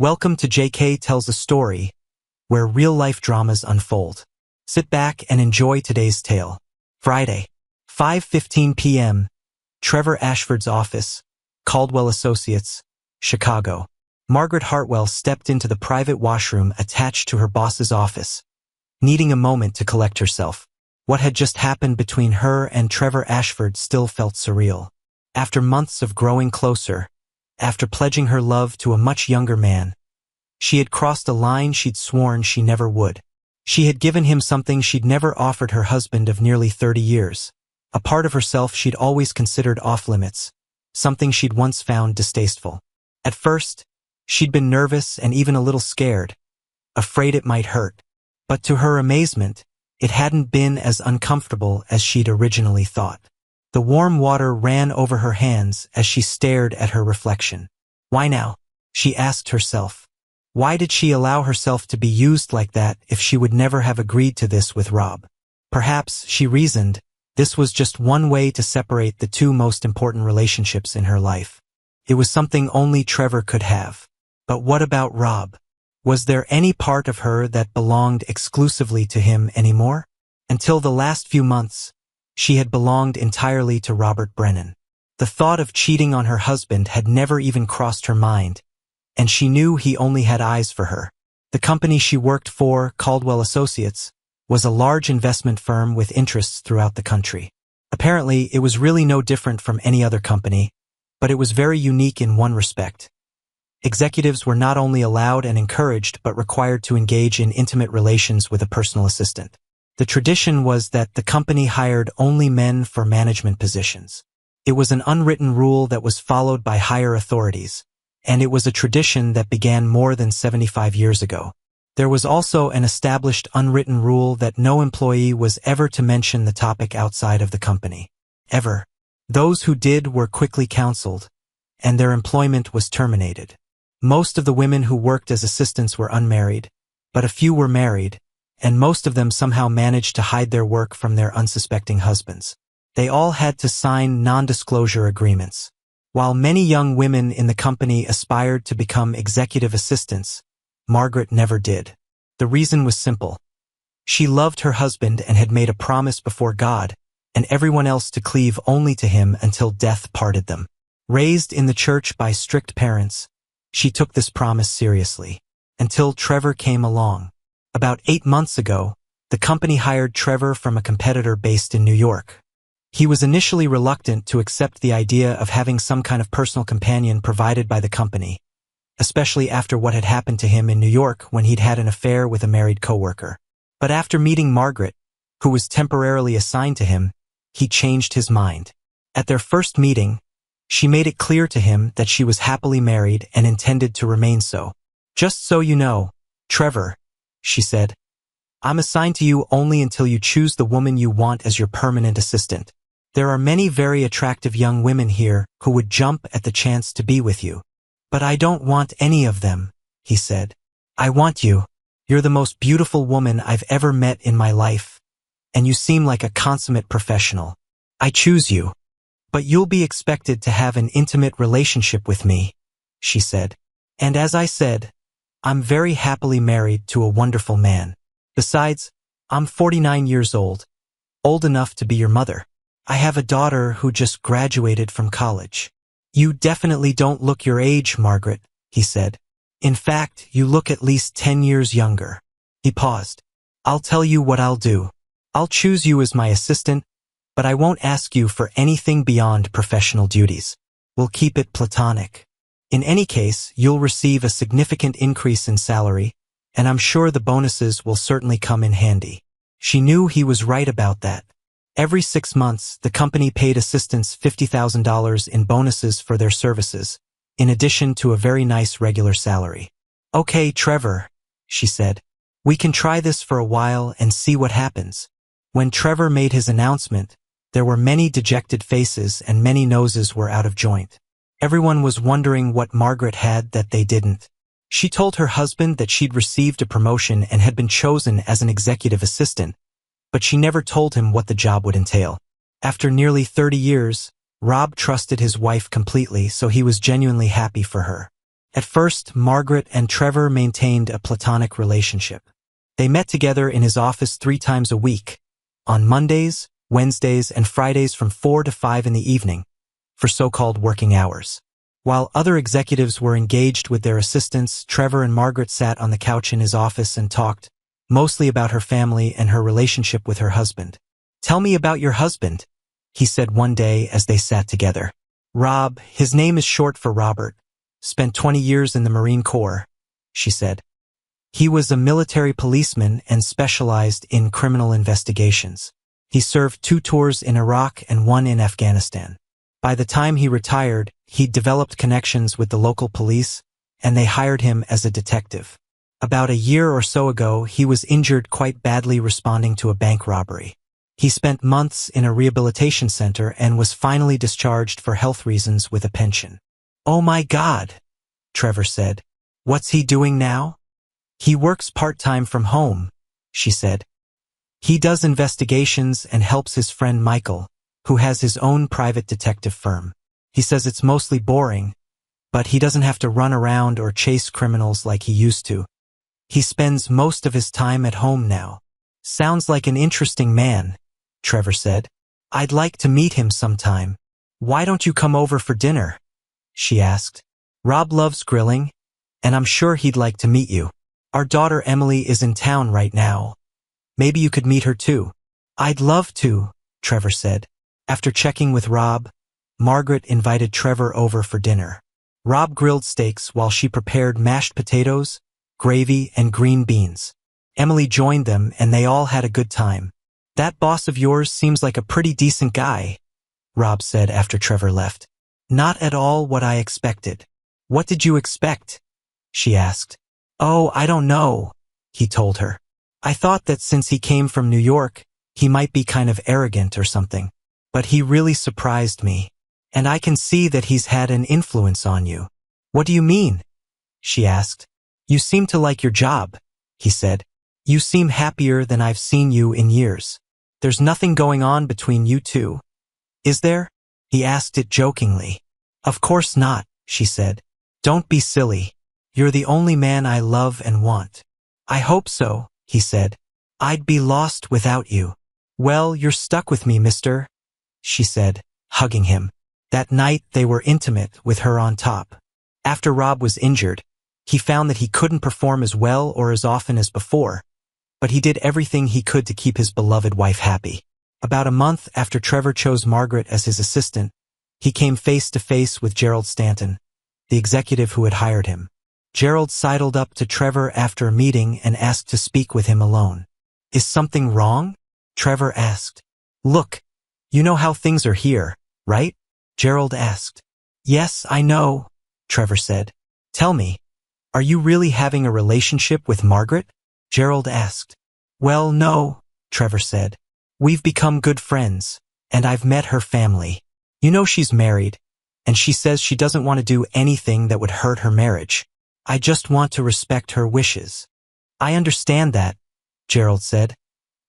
Welcome to JK Tells a Story, where real-life dramas unfold. Sit back and enjoy today's tale. Friday, 5:15 p.m., Trevor Ashford's office, Caldwell Associates, Chicago. Margaret Hartwell stepped into the private washroom attached to her boss's office, needing a moment to collect herself. What had just happened between her and Trevor Ashford still felt surreal. After months of growing closer, after pledging her love to a much younger man, she had crossed a line she'd sworn she never would. She had given him something she'd never offered her husband of nearly 30 years, a part of herself she'd always considered off-limits, something she'd once found distasteful. At first, she'd been nervous and even a little scared, afraid it might hurt. But to her amazement, it hadn't been as uncomfortable as she'd originally thought. The warm water ran over her hands as she stared at her reflection. Why now? She asked herself. Why did she allow herself to be used like that if she would never have agreed to this with Rob? Perhaps, she reasoned, this was just one way to separate the two most important relationships in her life. It was something only Trevor could have. But what about Rob? Was there any part of her that belonged exclusively to him anymore? Until the last few months, she had belonged entirely to Robert Brennan. The thought of cheating on her husband had never even crossed her mind, and she knew he only had eyes for her. The company she worked for, Caldwell Associates, was a large investment firm with interests throughout the country. Apparently, it was really no different from any other company, but it was very unique in one respect. Executives were not only allowed and encouraged but required to engage in intimate relations with a personal assistant. The tradition was that the company hired only men for management positions. It was an unwritten rule that was followed by higher authorities, and it was a tradition that began more than 75 years ago. There was also an established unwritten rule that no employee was ever to mention the topic outside of the company. Ever. Those who did were quickly counseled, and their employment was terminated. Most of the women who worked as assistants were unmarried, but a few were married, and most of them somehow managed to hide their work from their unsuspecting husbands. They all had to sign non-disclosure agreements. While many young women in the company aspired to become executive assistants, Margaret never did. The reason was simple. She loved her husband and had made a promise before God and everyone else to cleave only to him until death parted them. Raised in the church by strict parents, she took this promise seriously. Until Trevor came along. About 8 months ago, the company hired Trevor from a competitor based in New York. He was initially reluctant to accept the idea of having some kind of personal companion provided by the company, especially after what had happened to him in New York when he'd had an affair with a married coworker. But after meeting Margaret, who was temporarily assigned to him, he changed his mind. At their first meeting, she made it clear to him that she was happily married and intended to remain so. Just so you know, Trevor, she said, I'm assigned to you only until you choose the woman you want as your permanent assistant. There are many very attractive young women here who would jump at the chance to be with you. But I don't want any of them, he said. I want you. You're the most beautiful woman I've ever met in my life, and you seem like a consummate professional. I choose you. But you'll be expected to have an intimate relationship with me, she said. And as I said, I'm very happily married to a wonderful man. Besides, I'm 49 years old enough to be your mother. I have a daughter who just graduated from college. You definitely don't look your age, Margaret, he said. In fact, you look at least 10 years younger. He paused. I'll tell you what I'll do. I'll choose you as my assistant, but I won't ask you for anything beyond professional duties. We'll keep it platonic. In any case, you'll receive a significant increase in salary, and I'm sure the bonuses will certainly come in handy. She knew he was right about that. Every 6 months, the company paid assistants $50,000 in bonuses for their services, in addition to a very nice regular salary. Okay, Trevor, she said. We can try this for a while and see what happens. When Trevor made his announcement, there were many dejected faces and many noses were out of joint. Everyone was wondering what Margaret had that they didn't. She told her husband that she'd received a promotion and had been chosen as an executive assistant, but she never told him what the job would entail. After nearly 30 years, Rob trusted his wife completely, so he was genuinely happy for her. At first, Margaret and Trevor maintained a platonic relationship. They met together in his office 3 times a week, on Mondays, Wednesdays, and Fridays from 4 to 5 in the evening, for so-called working hours. While other executives were engaged with their assistants, Trevor and Margaret sat on the couch in his office and talked, mostly about her family and her relationship with her husband. "Tell me about your husband," he said one day as they sat together. "Rob, his name is short for Robert, spent 20 years in the Marine Corps," she said. "He was a military policeman and specialized in criminal investigations. He served 2 tours in Iraq and 1 in Afghanistan. By the time he retired, he'd developed connections with the local police, and they hired him as a detective. About a year or so ago, he was injured quite badly responding to a bank robbery. He spent months in a rehabilitation center and was finally discharged for health reasons with a pension." "Oh my God," Trevor said. "What's he doing now?" "He works part-time from home," she said. "He does investigations and helps his friend Michael, who has his own private detective firm. He says it's mostly boring, but he doesn't have to run around or chase criminals like he used to. He spends most of his time at home now." "Sounds like an interesting man," Trevor said. "I'd like to meet him sometime. Why don't you come over for dinner?" she asked. "Rob loves grilling, and I'm sure he'd like to meet you. Our daughter Emily is in town right now. Maybe you could meet her too." "I'd love to," Trevor said. After checking with Rob, Margaret invited Trevor over for dinner. Rob grilled steaks while she prepared mashed potatoes, gravy, and green beans. Emily joined them and they all had a good time. "That boss of yours seems like a pretty decent guy," Rob said after Trevor left. "Not at all what I expected." "What did you expect?" she asked. "Oh, I don't know," he told her. "I thought that since he came from New York, he might be kind of arrogant or something. But he really surprised me. And I can see that he's had an influence on you." "What do you mean?" she asked. "You seem to like your job," he said. "You seem happier than I've seen you in years. There's nothing going on between you two, is there?" He asked it jokingly. "Of course not," she said. "Don't be silly. You're the only man I love and want." "I hope so," he said. "I'd be lost without you." "Well, you're stuck with me, mister," she said, hugging him. That night they were intimate with her on top. After Rob was injured, he found that he couldn't perform as well or as often as before, but he did everything he could to keep his beloved wife happy. About a month after Trevor chose Margaret as his assistant, he came face to face with Gerald Stanton, the executive who had hired him. Gerald sidled up to Trevor after a meeting and asked to speak with him alone. "Is something wrong?" Trevor asked. "Look, you know how things are here, right?" Gerald asked. "Yes, I know," Trevor said. "Tell me, are you really having a relationship with Margaret?" Gerald asked. "Well, no," Trevor said. "We've become good friends, and I've met her family. You know she's married, and she says she doesn't want to do anything that would hurt her marriage. I just want to respect her wishes." "I understand that," Gerald said,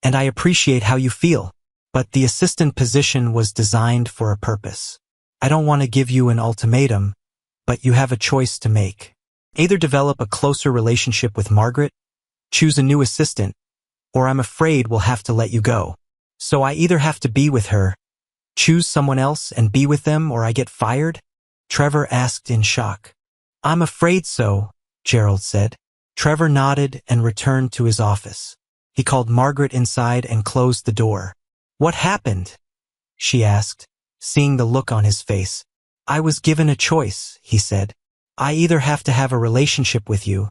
"and I appreciate how you feel, but the assistant position was designed for a purpose. I don't want to give you an ultimatum, but you have a choice to make. Either develop a closer relationship with Margaret, choose a new assistant, or I'm afraid we'll have to let you go. So I either have to be with her, choose someone else and be with them, or I get fired?" Trevor asked in shock. "I'm afraid so," Gerald said. Trevor nodded and returned to his office. He called Margaret inside and closed the door. "What happened?" she asked, seeing the look on his face. "I was given a choice," he said. "I either have to have a relationship with you,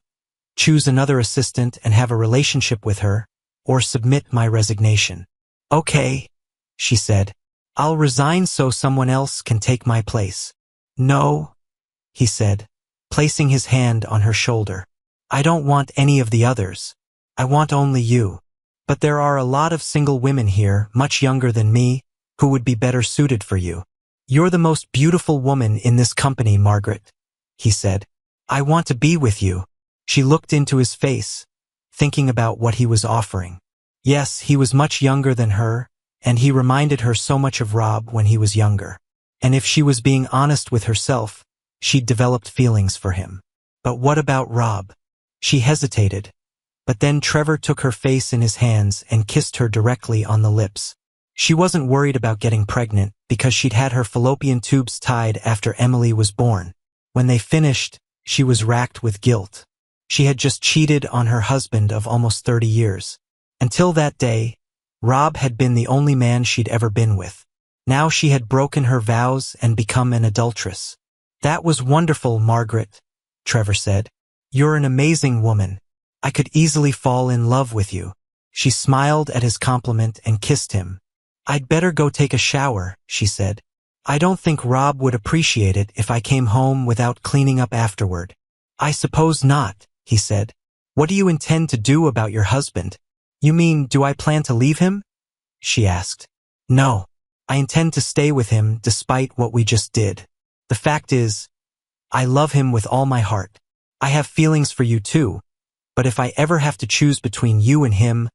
choose another assistant and have a relationship with her, or submit my resignation." "Okay," she said. "I'll resign so someone else can take my place." "No," he said, placing his hand on her shoulder. "I don't want any of the others. I want only you. But there are a lot of single women here, much younger than me, who would be better suited for you. You're the most beautiful woman in this company, Margaret," he said. "I want to be with you." She looked into his face, thinking about what he was offering. Yes, he was much younger than her, and he reminded her so much of Rob when he was younger. And if she was being honest with herself, she'd developed feelings for him. But what about Rob? She hesitated, but then Trevor took her face in his hands and kissed her directly on the lips. She wasn't worried about getting pregnant because she'd had her fallopian tubes tied after Emily was born. When they finished, she was racked with guilt. She had just cheated on her husband of almost 30 years. Until that day, Rob had been the only man she'd ever been with. Now she had broken her vows and become an adulteress. "That was wonderful, Margaret," Trevor said. "You're an amazing woman. I could easily fall in love with you." She smiled at his compliment and kissed him. "I'd better go take a shower," she said. "I don't think Rob would appreciate it if I came home without cleaning up afterward." "I suppose not," he said. "What do you intend to do about your husband?" "You mean, do I plan to leave him?" she asked. "No. I intend to stay with him despite what we just did. The fact is, I love him with all my heart. I have feelings for you too, but if I ever have to choose between you and him,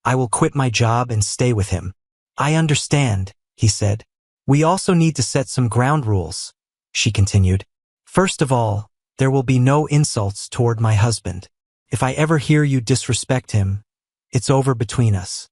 I will quit my job and stay with him." "I understand," he said. "We also need to set some ground rules," she continued. "First of all, there will be no insults toward my husband. If I ever hear you disrespect him, it's over between us.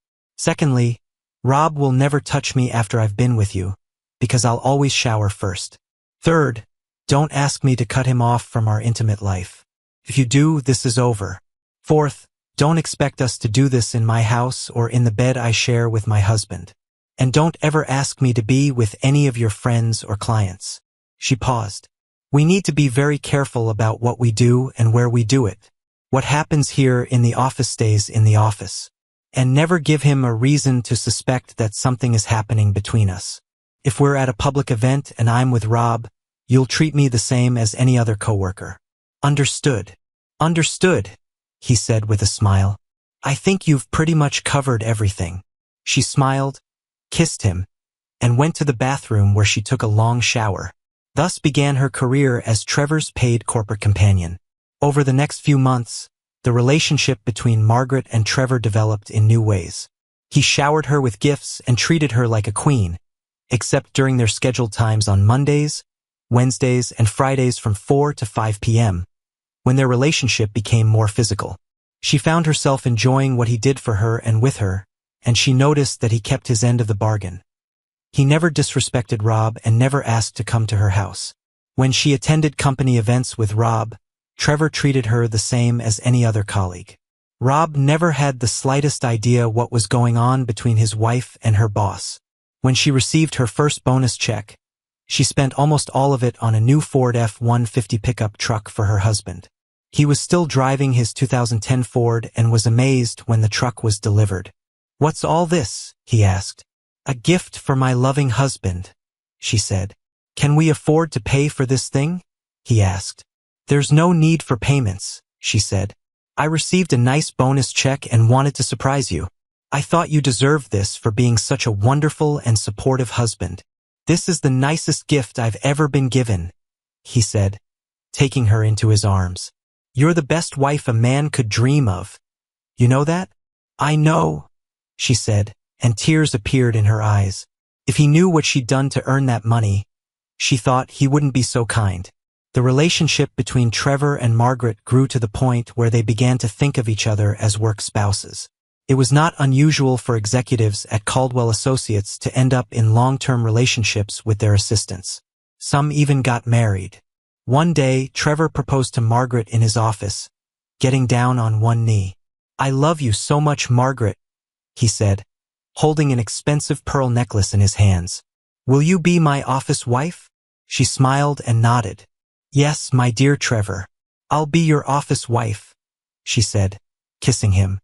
Secondly, Rob will never touch me after I've been with you, because I'll always shower first. Third, don't ask me to cut him off from our intimate life. If you do, this is over. Fourth, don't expect us to do this in my house or in the bed I share with my husband. And don't ever ask me to be with any of your friends or clients." She paused. "We need to be very careful about what we do and where we do it. What happens here in the office stays in the office. And never give him a reason to suspect that something is happening between us. If we're at a public event and I'm with Rob, you'll treat me the same as any other coworker." "Understood." "Understood," he said with a smile. "I think you've pretty much covered everything." She smiled, kissed him, and went to the bathroom where she took a long shower. Thus began her career as Trevor's paid corporate companion. Over the next few months, the relationship between Margaret and Trevor developed in new ways. He showered her with gifts and treated her like a queen, except during their scheduled times on Mondays, Wednesdays, and Fridays from 4 to 5 p.m., when their relationship became more physical. She found herself enjoying what he did for her and with her, and she noticed that he kept his end of the bargain. He never disrespected Rob and never asked to come to her house. When she attended company events with Rob, Trevor treated her the same as any other colleague. Rob never had the slightest idea what was going on between his wife and her boss. When she received her first bonus check, she spent almost all of it on a new Ford F-150 pickup truck for her husband. He was still driving his 2010 Ford and was amazed when the truck was delivered. "What's all this?" he asked. "A gift for my loving husband," she said. "Can we afford to pay for this thing?" he asked. "There's no need for payments," she said. "I received a nice bonus check and wanted to surprise you. I thought you deserved this for being such a wonderful and supportive husband. This is the nicest gift I've ever been given," he said, taking her into his arms. "You're the best wife a man could dream of. You know that?" "I know," she said, and tears appeared in her eyes. If he knew what she'd done to earn that money, she thought he wouldn't be so kind. The relationship between Trevor and Margaret grew to the point where they began to think of each other as work spouses. It was not unusual for executives at Caldwell Associates to end up in long-term relationships with their assistants. Some even got married. One day, Trevor proposed to Margaret in his office, getting down on one knee. "I love you so much, Margaret," he said, holding an expensive pearl necklace in his hands. "Will you be my office wife?" She smiled and nodded. "Yes, my dear Trevor. I'll be your office wife," she said, kissing him.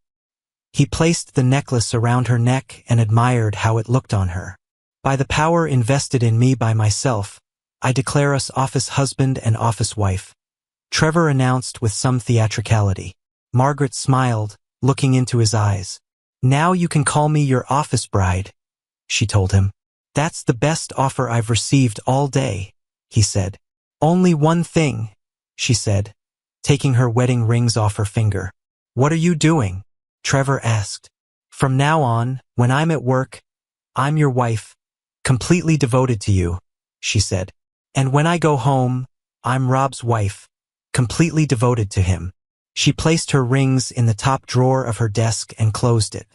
He placed the necklace around her neck and admired how it looked on her. "By the power invested in me by myself, I declare us office husband and office wife," Trevor announced with some theatricality. Margaret smiled, looking into his eyes. "Now you can call me your office bride," she told him. "That's the best offer I've received all day," he said. "Only one thing," she said, taking her wedding rings off her finger. "What are you doing?" Trevor asked. "From now on, when I'm at work, I'm your wife, completely devoted to you," she said. "And when I go home, I'm Rob's wife, completely devoted to him. She placed her rings in the top drawer of her desk and closed it.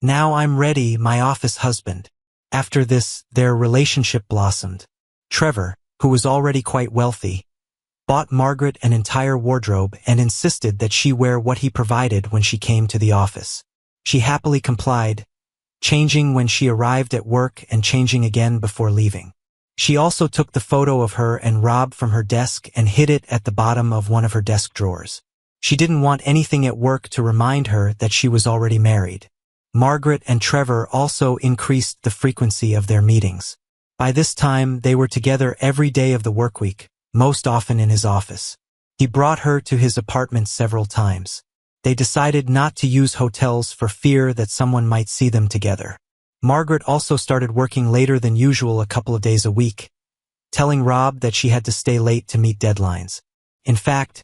"Now I'm ready, my office husband." After this, their relationship blossomed. Trevor, who was already quite wealthy, bought Margaret an entire wardrobe and insisted that she wear what he provided when she came to the office. She happily complied, changing when she arrived at work and changing again before leaving. She also took the photo of her and Rob from her desk and hid it at the bottom of one of her desk drawers. She didn't want anything at work to remind her that she was already married. Margaret and Trevor also increased the frequency of their meetings. By this time, they were together every day of the workweek, most often in his office. He brought her to his apartment several times. They decided not to use hotels for fear that someone might see them together. Margaret also started working later than usual a couple of days a week, telling Rob that she had to stay late to meet deadlines. In fact,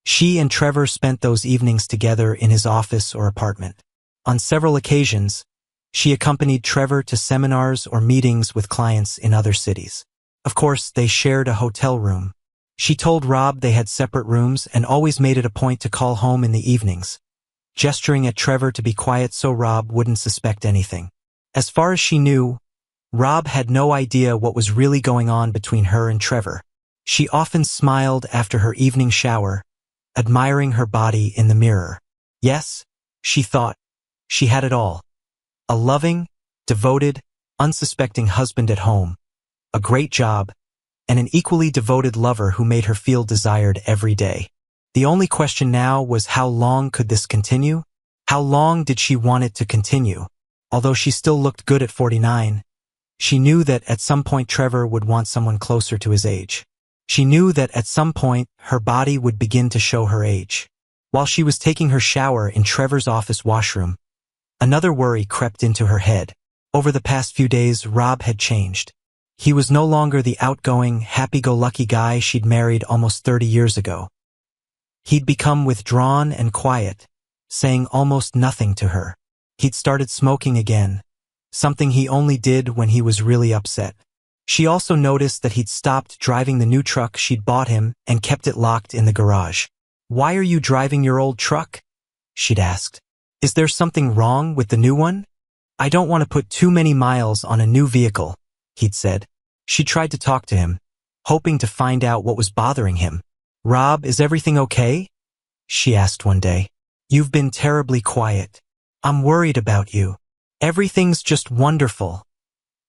she and Trevor spent those evenings together in his office or apartment. On several occasions, she accompanied Trevor to seminars or meetings with clients in other cities. Of course, they shared a hotel room. She told Rob they had separate rooms and always made it a point to call home in the evenings, gesturing at Trevor to be quiet so Rob wouldn't suspect anything. As far as she knew, Rob had no idea what was really going on between her and Trevor. She often smiled after her evening shower, admiring her body in the mirror. Yes, she thought, she had it all. A loving, devoted, unsuspecting husband at home, a great job, and an equally devoted lover who made her feel desired every day. The only question now was how long could this continue? How long did she want it to continue? Although she still looked good at 49, she knew that at some point Trevor would want someone closer to his age. She knew that at some point her body would begin to show her age. While she was taking her shower in Trevor's office washroom, another worry crept into her head. Over the past few days, Rob had changed. He was no longer the outgoing, happy-go-lucky guy she'd married almost 30 years ago. He'd become withdrawn and quiet, saying almost nothing to her. He'd started smoking again, something he only did when he was really upset. She also noticed that he'd stopped driving the new truck she'd bought him and kept it locked in the garage. "Why are you driving your old truck?" she'd asked. "Is there something wrong with the new one?" "I don't want to put too many miles on a new vehicle," he'd said. She tried to talk to him, hoping to find out what was bothering him. "Rob, is everything okay?" she asked one day. "You've been terribly quiet. I'm worried about you." "Everything's just wonderful,"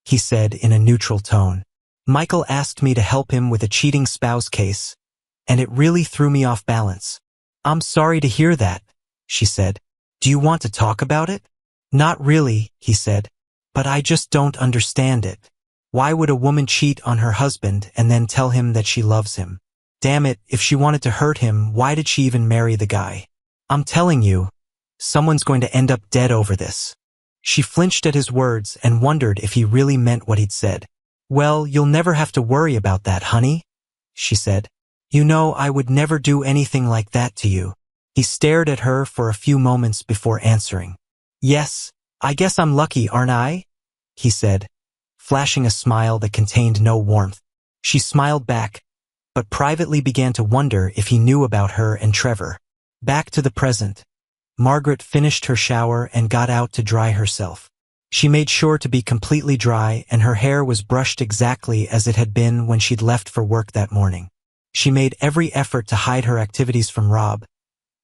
he said in a neutral tone. "Michael asked me to help him with a cheating spouse case, and it really threw me off balance." "I'm sorry to hear that," she said. "Do you want to talk about it?" "Not really," he said, "but I just don't understand it. Why would a woman cheat on her husband and then tell him that she loves him? Damn it, if she wanted to hurt him, why did she even marry the guy? I'm telling you, someone's going to end up dead over this." She flinched at his words and wondered if he really meant what he'd said. "Well, you'll never have to worry about that, honey," she said. "You know I would never do anything like that to you." He stared at her for a few moments before answering. "Yes, I guess I'm lucky, aren't I?" he said, flashing a smile that contained no warmth. She smiled back, but privately began to wonder if he knew about her and Trevor. Back to the present. Margaret finished her shower and got out to dry herself. She made sure to be completely dry, and her hair was brushed exactly as it had been when she'd left for work that morning. She made every effort to hide her activities from Rob,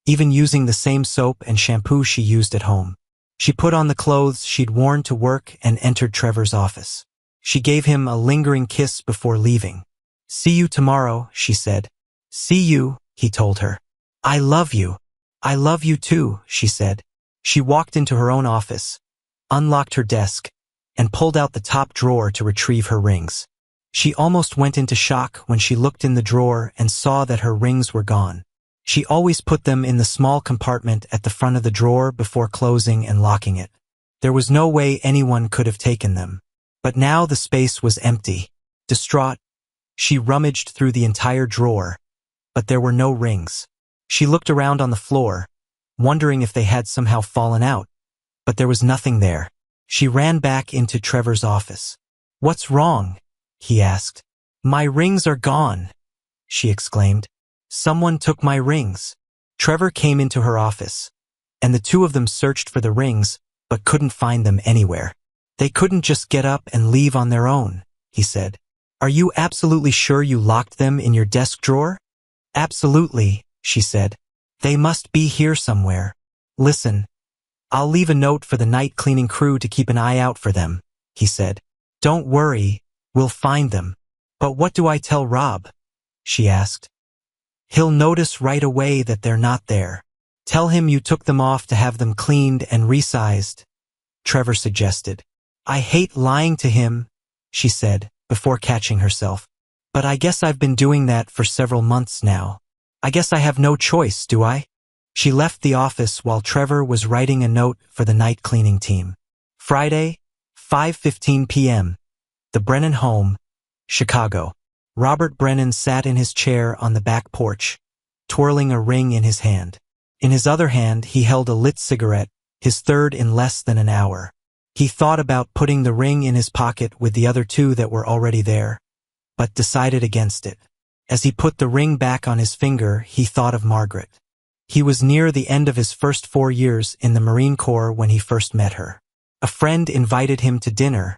even using the same soap and shampoo she used at home. She put on the clothes she'd worn to work and entered Trevor's office. She gave him a lingering kiss before leaving. "See you tomorrow," she said. "See you," he told her. "I love you." "I love you too," she said. She walked into her own office, unlocked her desk, and pulled out the top drawer to retrieve her rings. She almost went into shock when she looked in the drawer and saw that her rings were gone. She always put them in the small compartment at the front of the drawer before closing and locking it. There was no way anyone could have taken them. But now the space was empty. Distraught, she rummaged through the entire drawer, but there were no rings. She looked around on the floor, wondering if they had somehow fallen out, but there was nothing there. She ran back into Trevor's office. "What's wrong?" he asked. "My rings are gone," she exclaimed. Someone took my rings. Trevor came into her office, and the two of them searched for the rings, but couldn't find them anywhere. They couldn't just get up and leave on their own, he said. Are you absolutely sure you locked them in your desk drawer? Absolutely, she said. They must be here somewhere. Listen, I'll leave a note for the night cleaning crew to keep an eye out for them, he said. Don't worry, we'll find them. But what do I tell Rob? She asked. He'll notice right away that they're not there. Tell him you took them off to have them cleaned and resized, Trevor suggested. I hate lying to him, she said, before catching herself. But I guess I've been doing that for several months now. I guess I have no choice, do I? She left the office while Trevor was writing a note for the night cleaning team. Friday, 5:15 p.m. The Brennan home, Chicago. Robert Brennan sat in his chair on the back porch, twirling a ring in his hand. In his other hand, he held a lit cigarette, his third in less than an hour. He thought about putting the ring in his pocket with the other two that were already there, but decided against it. As he put the ring back on his finger, he thought of Margaret. He was near the end of his first 4 years in the Marine Corps when he first met her. A friend invited him to dinner,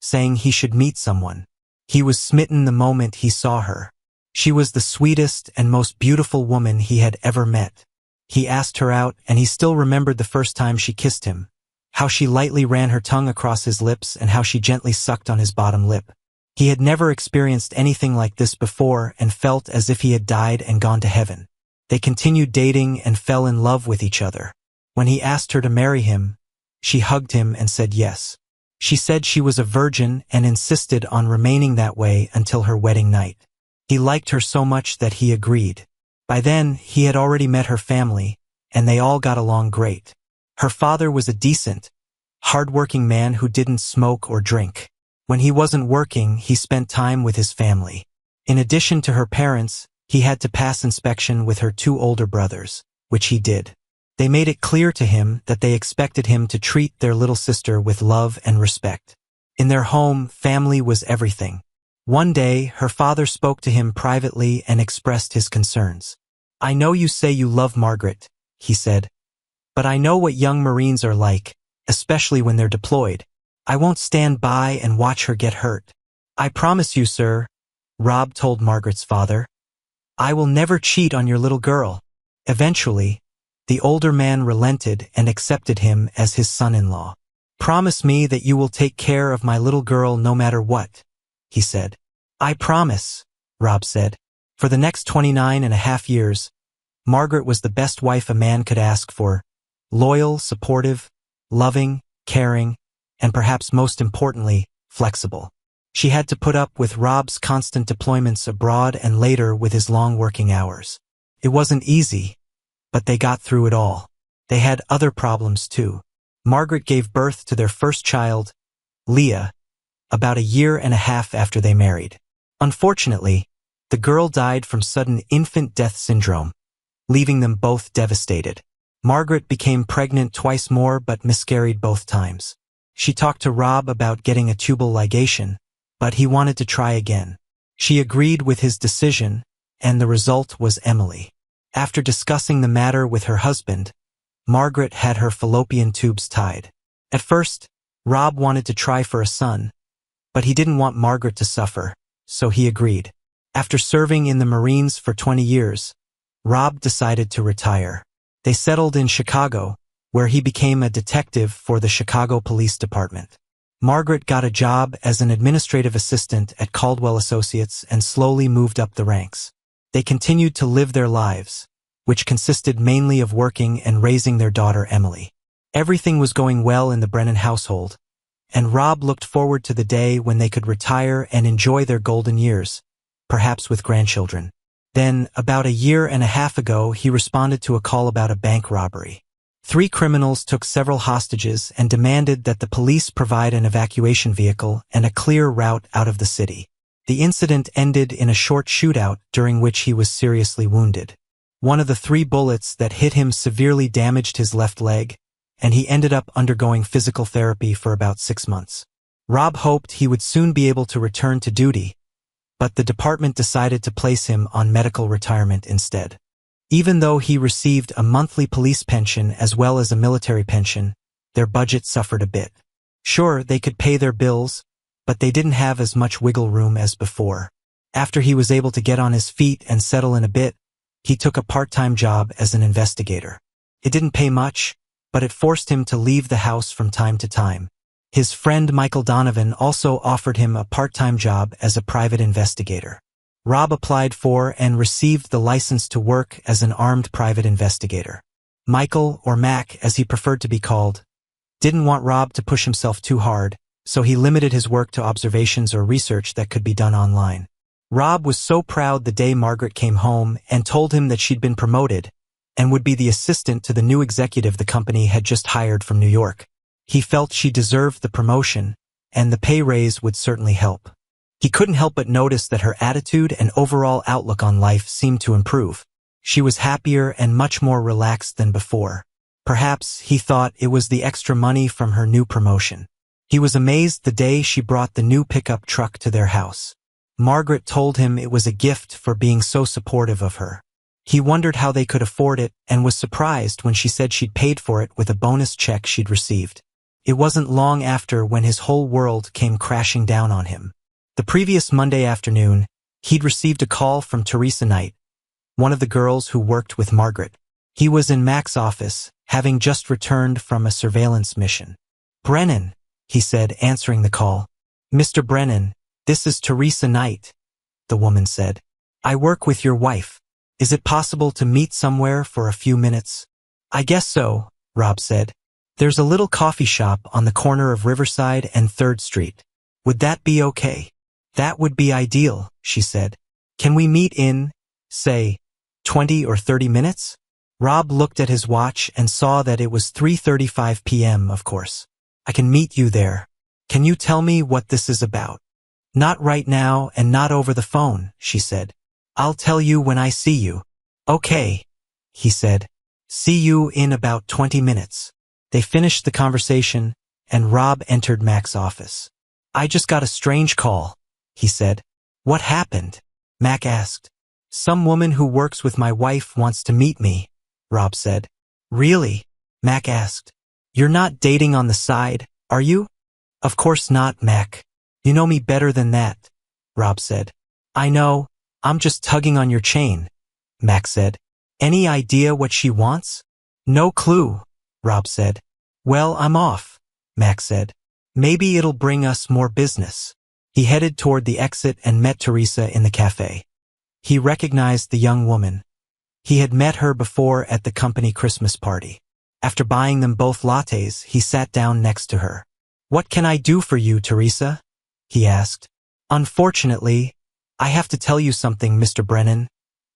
saying he should meet someone. He was smitten the moment he saw her. She was the sweetest and most beautiful woman he had ever met. He asked her out, and he still remembered the first time she kissed him, how she lightly ran her tongue across his lips and how she gently sucked on his bottom lip. He had never experienced anything like this before and felt as if he had died and gone to heaven. They continued dating and fell in love with each other. When he asked her to marry him, she hugged him and said yes. She said she was a virgin and insisted on remaining that way until her wedding night. He liked her so much that he agreed. By then, he had already met her family, and they all got along great. Her father was a decent, hard-working man who didn't smoke or drink. When he wasn't working, he spent time with his family. In addition to her parents, he had to pass inspection with her 2 older brothers, which he did. They made it clear to him that they expected him to treat their little sister with love and respect. In their home, family was everything. One day, her father spoke to him privately and expressed his concerns. I know you say you love Margaret, he said, but I know what young Marines are like, especially when they're deployed. I won't stand by and watch her get hurt. I promise you, sir, Rob told Margaret's father. I will never cheat on your little girl. Eventually, the older man relented and accepted him as his son-in-law. Promise me that you will take care of my little girl no matter what, he said. I promise, Rob said. For the next 29.5 years, Margaret was the best wife a man could ask for. Loyal, supportive, loving, caring, and perhaps most importantly, flexible. She had to put up with Rob's constant deployments abroad and later with his long working hours. It wasn't easy, but they got through it all. They had other problems too. Margaret gave birth to their first child, Leah, about 1.5 years after they married. Unfortunately, the girl died from sudden infant death syndrome, leaving them both devastated. Margaret became pregnant twice more but miscarried both times. She talked to Rob about getting a tubal ligation, but he wanted to try again. She agreed with his decision, and the result was Emily. After discussing the matter with her husband, Margaret had her fallopian tubes tied. At first, Rob wanted to try for a son, but he didn't want Margaret to suffer, so he agreed. After serving in the Marines for 20 years, Rob decided to retire. They settled in Chicago, where he became a detective for the Chicago Police Department. Margaret got a job as an administrative assistant at Caldwell Associates and slowly moved up the ranks. They continued to live their lives, which consisted mainly of working and raising their daughter Emily. Everything was going well in the Brennan household, and Rob looked forward to the day when they could retire and enjoy their golden years, perhaps with grandchildren. Then, about 1.5 years ago, he responded to a call about a bank robbery. 3 criminals took several hostages and demanded that the police provide an evacuation vehicle and a clear route out of the city. The incident ended in a short shootout during which he was seriously wounded. One of the 3 bullets that hit him severely damaged his left leg, and he ended up undergoing physical therapy for about 6 months. Rob hoped he would soon be able to return to duty, but the department decided to place him on medical retirement instead. Even though he received a monthly police pension as well as a military pension, their budget suffered a bit. Sure, they could pay their bills, but they didn't have as much wiggle room as before. After he was able to get on his feet and settle in a bit, he took a part-time job as an investigator. It didn't pay much, but it forced him to leave the house from time to time. His friend Michael Donovan also offered him a part-time job as a private investigator. Rob applied for and received the license to work as an armed private investigator. Michael, or Mac as he preferred to be called, didn't want Rob to push himself too hard, so he limited his work to observations or research that could be done online. Rob was so proud the day Margaret came home and told him that she'd been promoted and would be the assistant to the new executive the company had just hired from New York. He felt she deserved the promotion, and the pay raise would certainly help. He couldn't help but notice that her attitude and overall outlook on life seemed to improve. She was happier and much more relaxed than before. Perhaps, he thought, it was the extra money from her new promotion. He was amazed the day she brought the new pickup truck to their house. Margaret told him it was a gift for being so supportive of her. He wondered how they could afford it and was surprised when she said she'd paid for it with a bonus check she'd received. It wasn't long after when his whole world came crashing down on him. The previous Monday afternoon, he'd received a call from Teresa Knight, one of the girls who worked with Margaret. He was in Mac's office, having just returned from a surveillance mission. "Brennan," he said, answering the call. "Mr. Brennan, this is Teresa Knight," the woman said. "I work with your wife. Is it possible to meet somewhere for a few minutes?" "I guess so," Rob said. "There's a little coffee shop on the corner of Riverside and 3rd Street. Would that be okay?" "That would be ideal," she said. "Can we meet in, say, 20 or 30 minutes? Rob looked at his watch and saw that it was 3:35 p.m., of course. "I can meet you there. Can you tell me what this is about?" "Not right now and not over the phone," she said. "I'll tell you when I see you." "Okay," he said. "See you in about 20 minutes. They finished the conversation, and Rob entered Mac's office. "I just got a strange call," he said. "What happened?" Mac asked. "Some woman who works with my wife wants to meet me," Rob said. "Really?" Mac asked. "You're not dating on the side, are you?" "Of course not, Mac. You know me better than that," Rob said. "I know, I'm just tugging on your chain," Mac said. "Any idea what she wants?" "No clue," Rob said. "Well, I'm off," Mac said. "Maybe it'll bring us more business." He headed toward the exit and met Teresa in the cafe. He recognized the young woman. He had met her before at the company Christmas party. After buying them both lattes, he sat down next to her. "What can I do for you, Teresa?" he asked. "Unfortunately, I have to tell you something, Mr. Brennan,"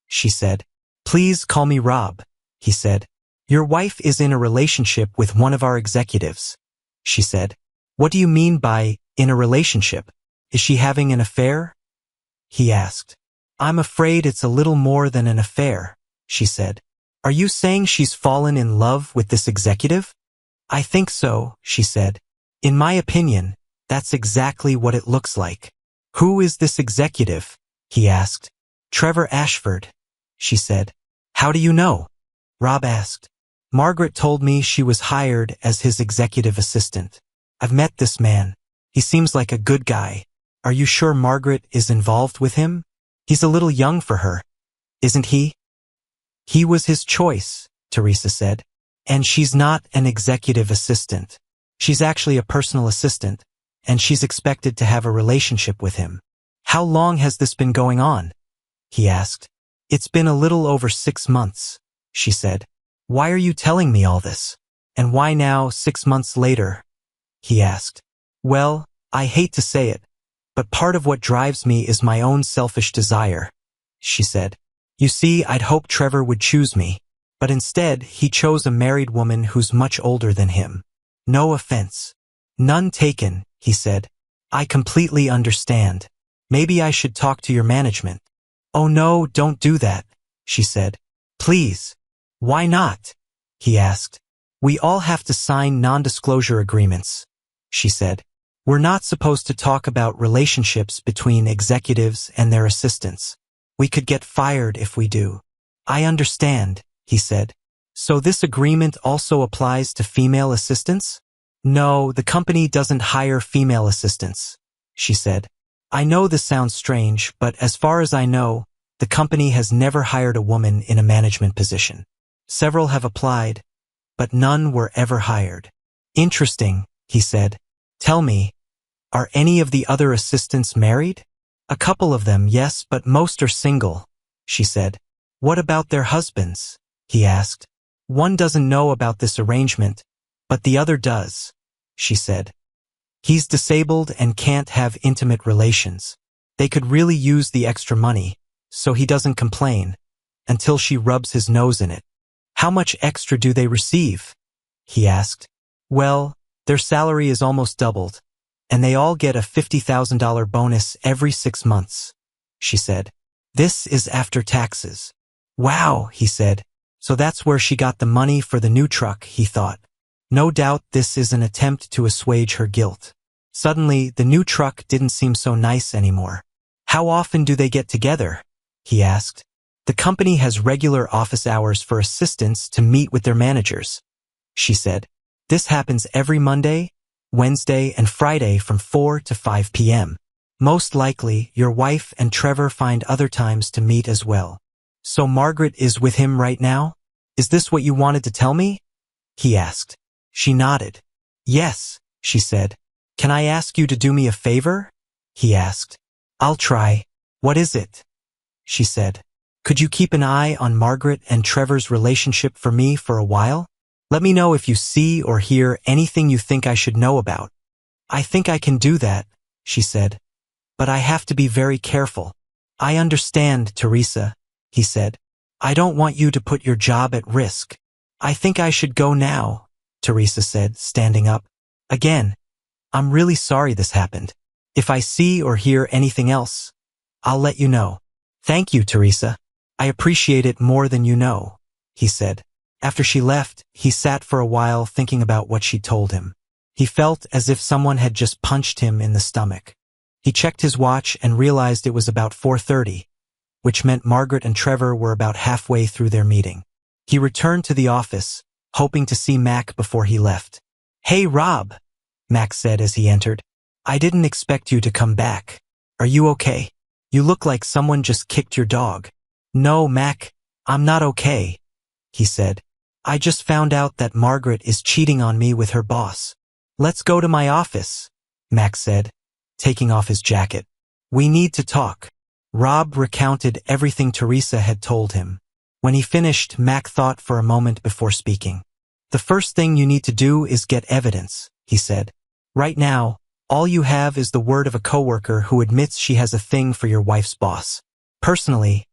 she said. "Please call me Rob," he said. "Your wife is in a relationship with one of our executives," she said. "What do you mean by, in a relationship? Is she having an affair?" he asked. "I'm afraid it's a little more than an affair," she said. "Are you saying she's fallen in love with this executive?" "I think so," she said. "In my opinion, that's exactly what it looks like." "Who is this executive?" he asked. "Trevor Ashford," she said. "How do you know?" Rob asked. "Margaret told me she was hired as his executive assistant. I've met this man. He seems like a good guy. Are you sure Margaret is involved with him? He's a little young for her, isn't he?" "He was his choice," Teresa said. "And she's not an executive assistant. She's actually a personal assistant, and she's expected to have a relationship with him." "How long has this been going on?" he asked. "It's been a little over 6 months," she said. "Why are you telling me all this? And why now, 6 months later?" he asked. "Well, I hate to say it, but part of what drives me is my own selfish desire," she said. "You see, I'd hoped Trevor would choose me, but instead he chose a married woman who's much older than him. No offense." "None taken," he said. "I completely understand. Maybe I should talk to your management." "Oh no, don't do that," she said. "Please." "Why not?" he asked. "We all have to sign non-disclosure agreements," she said. We're not supposed to talk about relationships between executives and their assistants. We could get fired if we do. I understand, he said. So this agreement also applies to female assistants? No, the company doesn't hire female assistants, she said. I know this sounds strange, but as far as I know, the company has never hired a woman in a management position. Several have applied, but none were ever hired. Interesting, he said. Tell me, are any of the other assistants married? A couple of them, yes, but most are single, she said. What about their husbands? He asked. One doesn't know about this arrangement, but the other does, she said. He's disabled and can't have intimate relations. They could really use the extra money, so he doesn't complain, until she rubs his nose in it. How much extra do they receive? He asked. Well, their salary is almost doubled, and they all get a $50,000 bonus every 6 months, she said. This is after taxes. Wow, he said. So that's where she got the money for the new truck, he thought. No doubt this is an attempt to assuage her guilt. Suddenly, the new truck didn't seem so nice anymore. How often do they get together? He asked. The company has regular office hours for assistants to meet with their managers, she said. This happens every Monday, Wednesday, and Friday from 4 to 5 p.m. Most likely, your wife and Trevor find other times to meet as well. So Margaret is with him right now? Is this what you wanted to tell me? He asked. She nodded. Yes, she said. Can I ask you to do me a favor? He asked. I'll try. What is it? She said. Could you keep an eye on Margaret and Trevor's relationship for me for a while? Let me know if you see or hear anything you think I should know about. I think I can do that, she said. But I have to be very careful. I understand, Teresa, he said. I don't want you to put your job at risk. I think I should go now, Teresa said, standing up. Again, I'm really sorry this happened. If I see or hear anything else, I'll let you know. Thank you, Teresa. I appreciate it more than you know, he said. After she left, he sat for a while thinking about what she told him. He felt as if someone had just punched him in the stomach. He checked his watch and realized it was about 4:30, which meant Margaret and Trevor were about halfway through their meeting. He returned to the office, hoping to see Mac before he left. Hey, Rob, Mac said as he entered. I didn't expect you to come back. Are you okay? You look like someone just kicked your dog. No, Mac, I'm not okay, he said. I just found out that Margaret is cheating on me with her boss. Let's go to my office, Mac said, taking off his jacket. We need to talk. Rob recounted everything Teresa had told him. When he finished, Mac thought for a moment before speaking. The first thing you need to do is get evidence, he said. Right now, all you have is the word of a coworker who admits she has a thing for your wife's boss. Personally,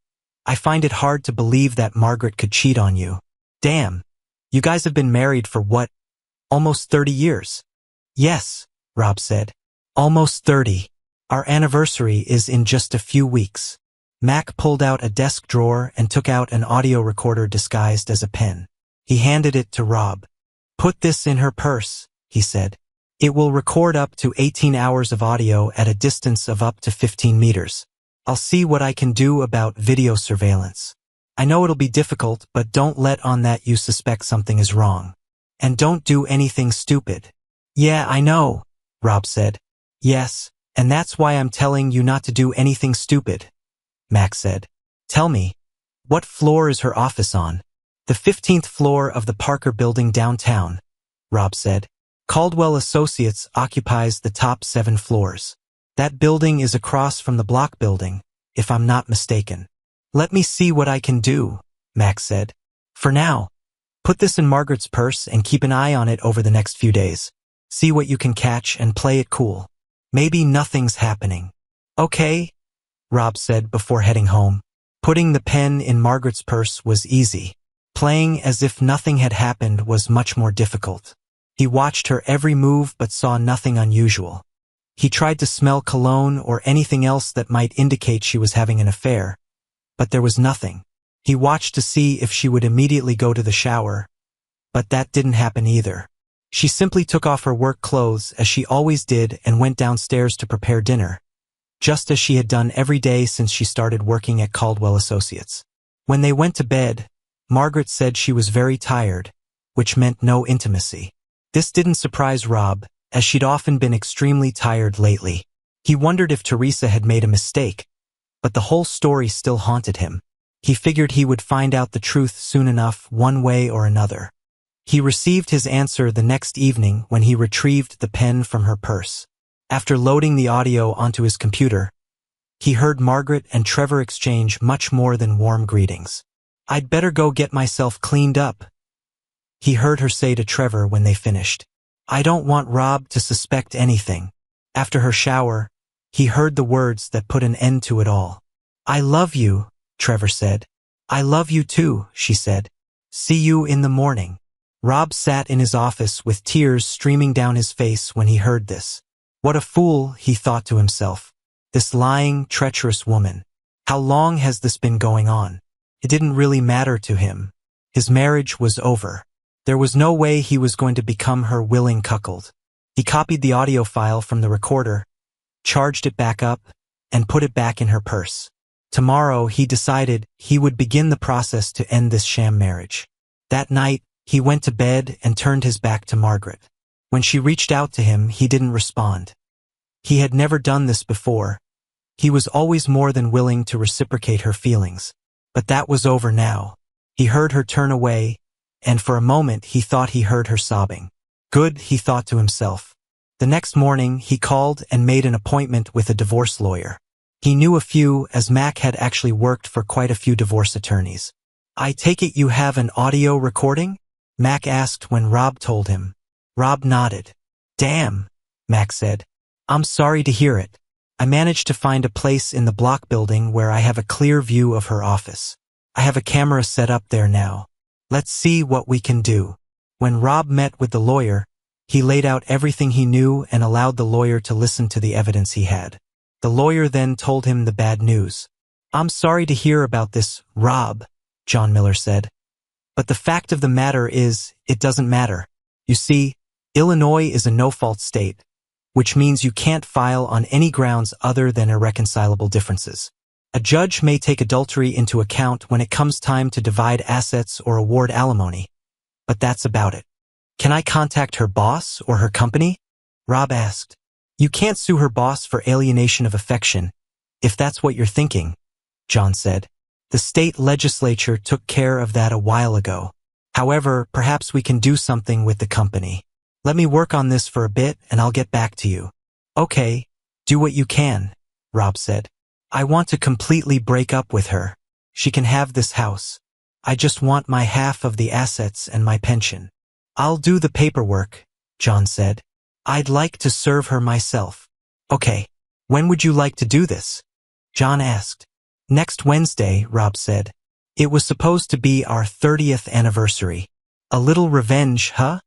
I find it hard to believe that Margaret could cheat on you. Damn, you guys have been married for what? Almost 30 years. Yes, Rob said. Almost 30. Our anniversary is in just a few weeks. Mac pulled out a desk drawer and took out an audio recorder disguised as a pen. He handed it to Rob. Put this in her purse, he said. It will record up to 18 hours of audio at a distance of up to 15 meters. I'll see what I can do about video surveillance. I know it'll be difficult, but don't let on that you suspect something is wrong. And don't do anything stupid. Yeah, I know, Rob said. Yes, and that's why I'm telling you not to do anything stupid, Mac said. Tell me, what floor is her office on? The 15th floor of the Parker Building downtown, Rob said. Caldwell Associates occupies the top 7 floors. That building is across from the Block Building, if I'm not mistaken. Let me see what I can do, Mac said. For now, put this in Margaret's purse and keep an eye on it over the next few days. See what you can catch and play it cool. Maybe nothing's happening. Okay, Rob said before heading home. Putting the pen in Margaret's purse was easy. Playing as if nothing had happened was much more difficult. He watched her every move but saw nothing unusual. He tried to smell cologne or anything else that might indicate she was having an affair, but there was nothing. He watched to see if she would immediately go to the shower, but that didn't happen either. She simply took off her work clothes as she always did and went downstairs to prepare dinner, just as she had done every day since she started working at Caldwell Associates. When they went to bed, Margaret said she was very tired, which meant no intimacy. This didn't surprise Rob, as she'd often been extremely tired lately. He wondered if Teresa had made a mistake, but the whole story still haunted him. He figured he would find out the truth soon enough, one way or another. He received his answer the next evening when he retrieved the pen from her purse. After loading the audio onto his computer, he heard Margaret and Trevor exchange much more than warm greetings. "I'd better go get myself cleaned up," he heard her say to Trevor when they finished. "I don't want Rob to suspect anything." After her shower, he heard the words that put an end to it all. "I love you," Trevor said. "I love you too," she said. "See you in the morning." Rob sat in his office with tears streaming down his face when he heard this. What a fool, he thought to himself. This lying, treacherous woman. How long has this been going on? It didn't really matter to him. His marriage was over. There was no way he was going to become her willing cuckold. He copied the audio file from the recorder, charged it back up, and put it back in her purse. Tomorrow, he decided he would begin the process to end this sham marriage. That night, he went to bed and turned his back to Margaret. When she reached out to him, he didn't respond. He had never done this before. He was always more than willing to reciprocate her feelings. But that was over now. He heard her turn away, and for a moment he thought he heard her sobbing. Good, he thought to himself. The next morning, he called and made an appointment with a divorce lawyer. He knew a few, as Mac had actually worked for quite a few divorce attorneys. "I take it you have an audio recording?" Mac asked when Rob told him. Rob nodded. "Damn," Mac said. "I'm sorry to hear it. I managed to find a place in the block building where I have a clear view of her office. I have a camera set up there now. Let's see what we can do." When Rob met with the lawyer, he laid out everything he knew and allowed the lawyer to listen to the evidence he had. The lawyer then told him the bad news. "I'm sorry to hear about this, Rob," John Miller said. "But the fact of the matter is, it doesn't matter. You see, Illinois is a no-fault state, which means you can't file on any grounds other than irreconcilable differences. A judge may take adultery into account when it comes time to divide assets or award alimony, but that's about it." "Can I contact her boss or her company?" Rob asked. "You can't sue her boss for alienation of affection, if that's what you're thinking," John said. "The state legislature took care of that a while ago. However, perhaps we can do something with the company. Let me work on this for a bit and I'll get back to you." "Okay, do what you can," Rob said. "I want to completely break up with her. She can have this house. I just want my half of the assets and my pension." "I'll do the paperwork," John said. "I'd like to serve her myself." "Okay, when would you like to do this?" John asked. "Next Wednesday," Rob said. "It was supposed to be our 30th anniversary. A little revenge, huh?"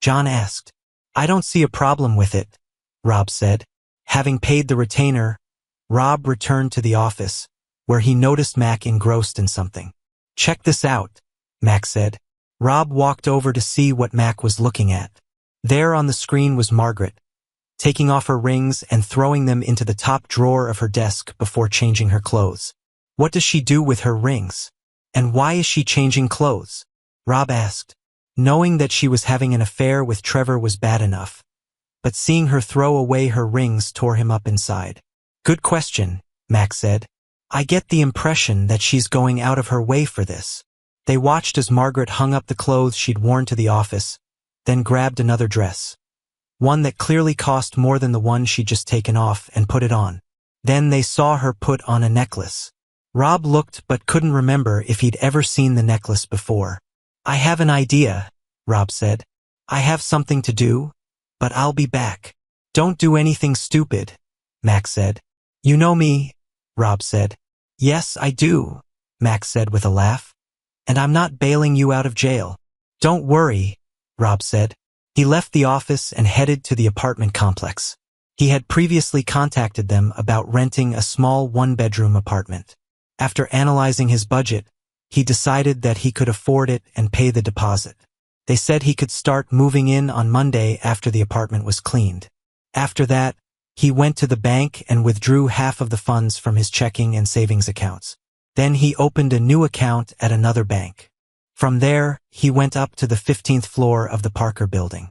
John asked. "I don't see a problem with it," Rob said. Having paid the retainer, Rob returned to the office, where he noticed Mac engrossed in something. "Check this out," Mac said. Rob walked over to see what Mac was looking at. There on the screen was Margaret, taking off her rings and throwing them into the top drawer of her desk before changing her clothes. "What does she do with her rings? And why is she changing clothes?" Rob asked. Knowing that she was having an affair with Trevor was bad enough, but seeing her throw away her rings tore him up inside. "Good question," Mac said. "I get the impression that she's going out of her way for this." They watched as Margaret hung up the clothes she'd worn to the office, then grabbed another dress. One that clearly cost more than the one she'd just taken off, and put it on. Then they saw her put on a necklace. Rob looked but couldn't remember if he'd ever seen the necklace before. "I have an idea," Rob said. "I have something to do, but I'll be back." "Don't do anything stupid," Mac said. "You know me," Rob said. "Yes, I do," Mac said with a laugh. "And I'm not bailing you out of jail." "Don't worry," Rob said. He left the office and headed to the apartment complex. He had previously contacted them about renting a small one-bedroom apartment. After analyzing his budget, he decided that he could afford it and pay the deposit. They said he could start moving in on Monday after the apartment was cleaned. After that, he went to the bank and withdrew half of the funds from his checking and savings accounts. Then he opened a new account at another bank. From there, he went up to the 15th floor of the Parker building.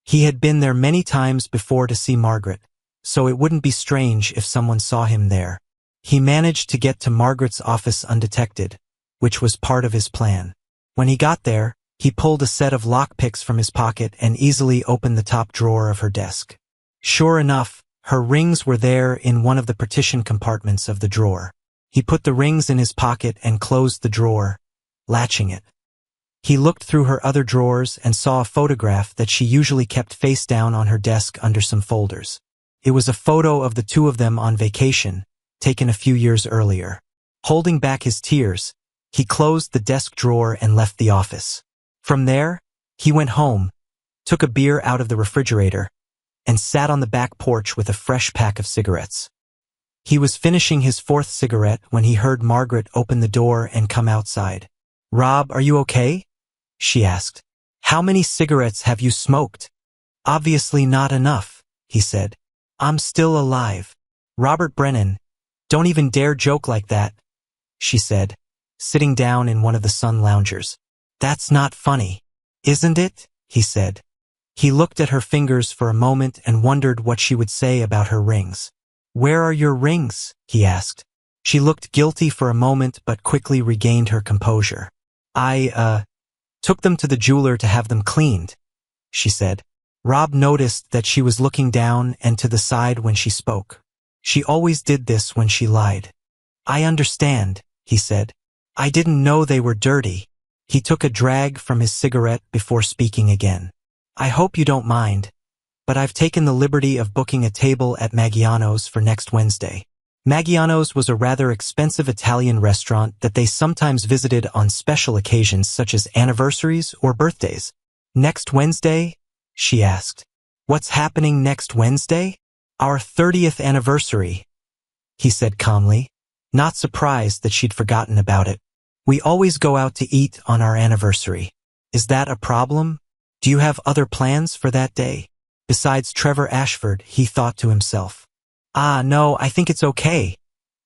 He had been there many times before to see Margaret, so it wouldn't be strange if someone saw him there. He managed to get to Margaret's office undetected, which was part of his plan. When he got there, he pulled a set of lockpicks from his pocket and easily opened the top drawer of her desk. Sure enough, her rings were there in one of the partition compartments of the drawer. He put the rings in his pocket and closed the drawer, latching it. He looked through her other drawers and saw a photograph that she usually kept face down on her desk under some folders. It was a photo of the two of them on vacation, taken a few years earlier. Holding back his tears, he closed the desk drawer and left the office. From there, he went home, took a beer out of the refrigerator, and sat on the back porch with a fresh pack of cigarettes. He was finishing his fourth cigarette when he heard Margaret open the door and come outside. "Rob, are you okay?" she asked. "How many cigarettes have you smoked?" "Obviously not enough," he said. "I'm still alive." "Robert Brennan, don't even dare joke like that," she said, sitting down in one of the sun loungers. "That's not funny, isn't it?" he said. He looked at her fingers for a moment and wondered what she would say about her rings. "Where are your rings?" he asked. She looked guilty for a moment but quickly regained her composure. I took them to the jeweler to have them cleaned," she said. Rob noticed that she was looking down and to the side when she spoke. She always did this when she lied. "I understand," he said. "I didn't know they were dirty." He took a drag from his cigarette before speaking again. "I hope you don't mind, but I've taken the liberty of booking a table at Maggiano's for next Wednesday." Maggiano's was a rather expensive Italian restaurant that they sometimes visited on special occasions such as anniversaries or birthdays. "Next Wednesday?" she asked. "What's happening next Wednesday?" "Our 30th anniversary," he said calmly, not surprised that she'd forgotten about it. "We always go out to eat on our anniversary. Is that a problem? Do you have other plans for that day?" Besides Trevor Ashford, he thought to himself. No, I think it's okay,"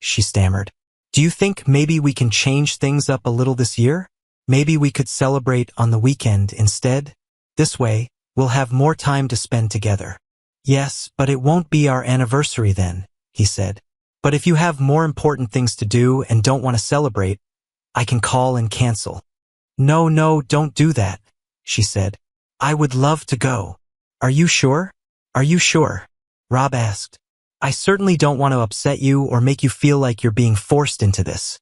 she stammered. "Do you think maybe we can change things up a little this year? Maybe we could celebrate on the weekend instead? This way, we'll have more time to spend together." "Yes, but it won't be our anniversary then," he said. "But if you have more important things to do and don't want to celebrate, I can call and cancel." No, don't do that," she said. "I would love to go." "Are you sure? Are you sure?" Rob asked. "I certainly don't want to upset you or make you feel like you're being forced into this."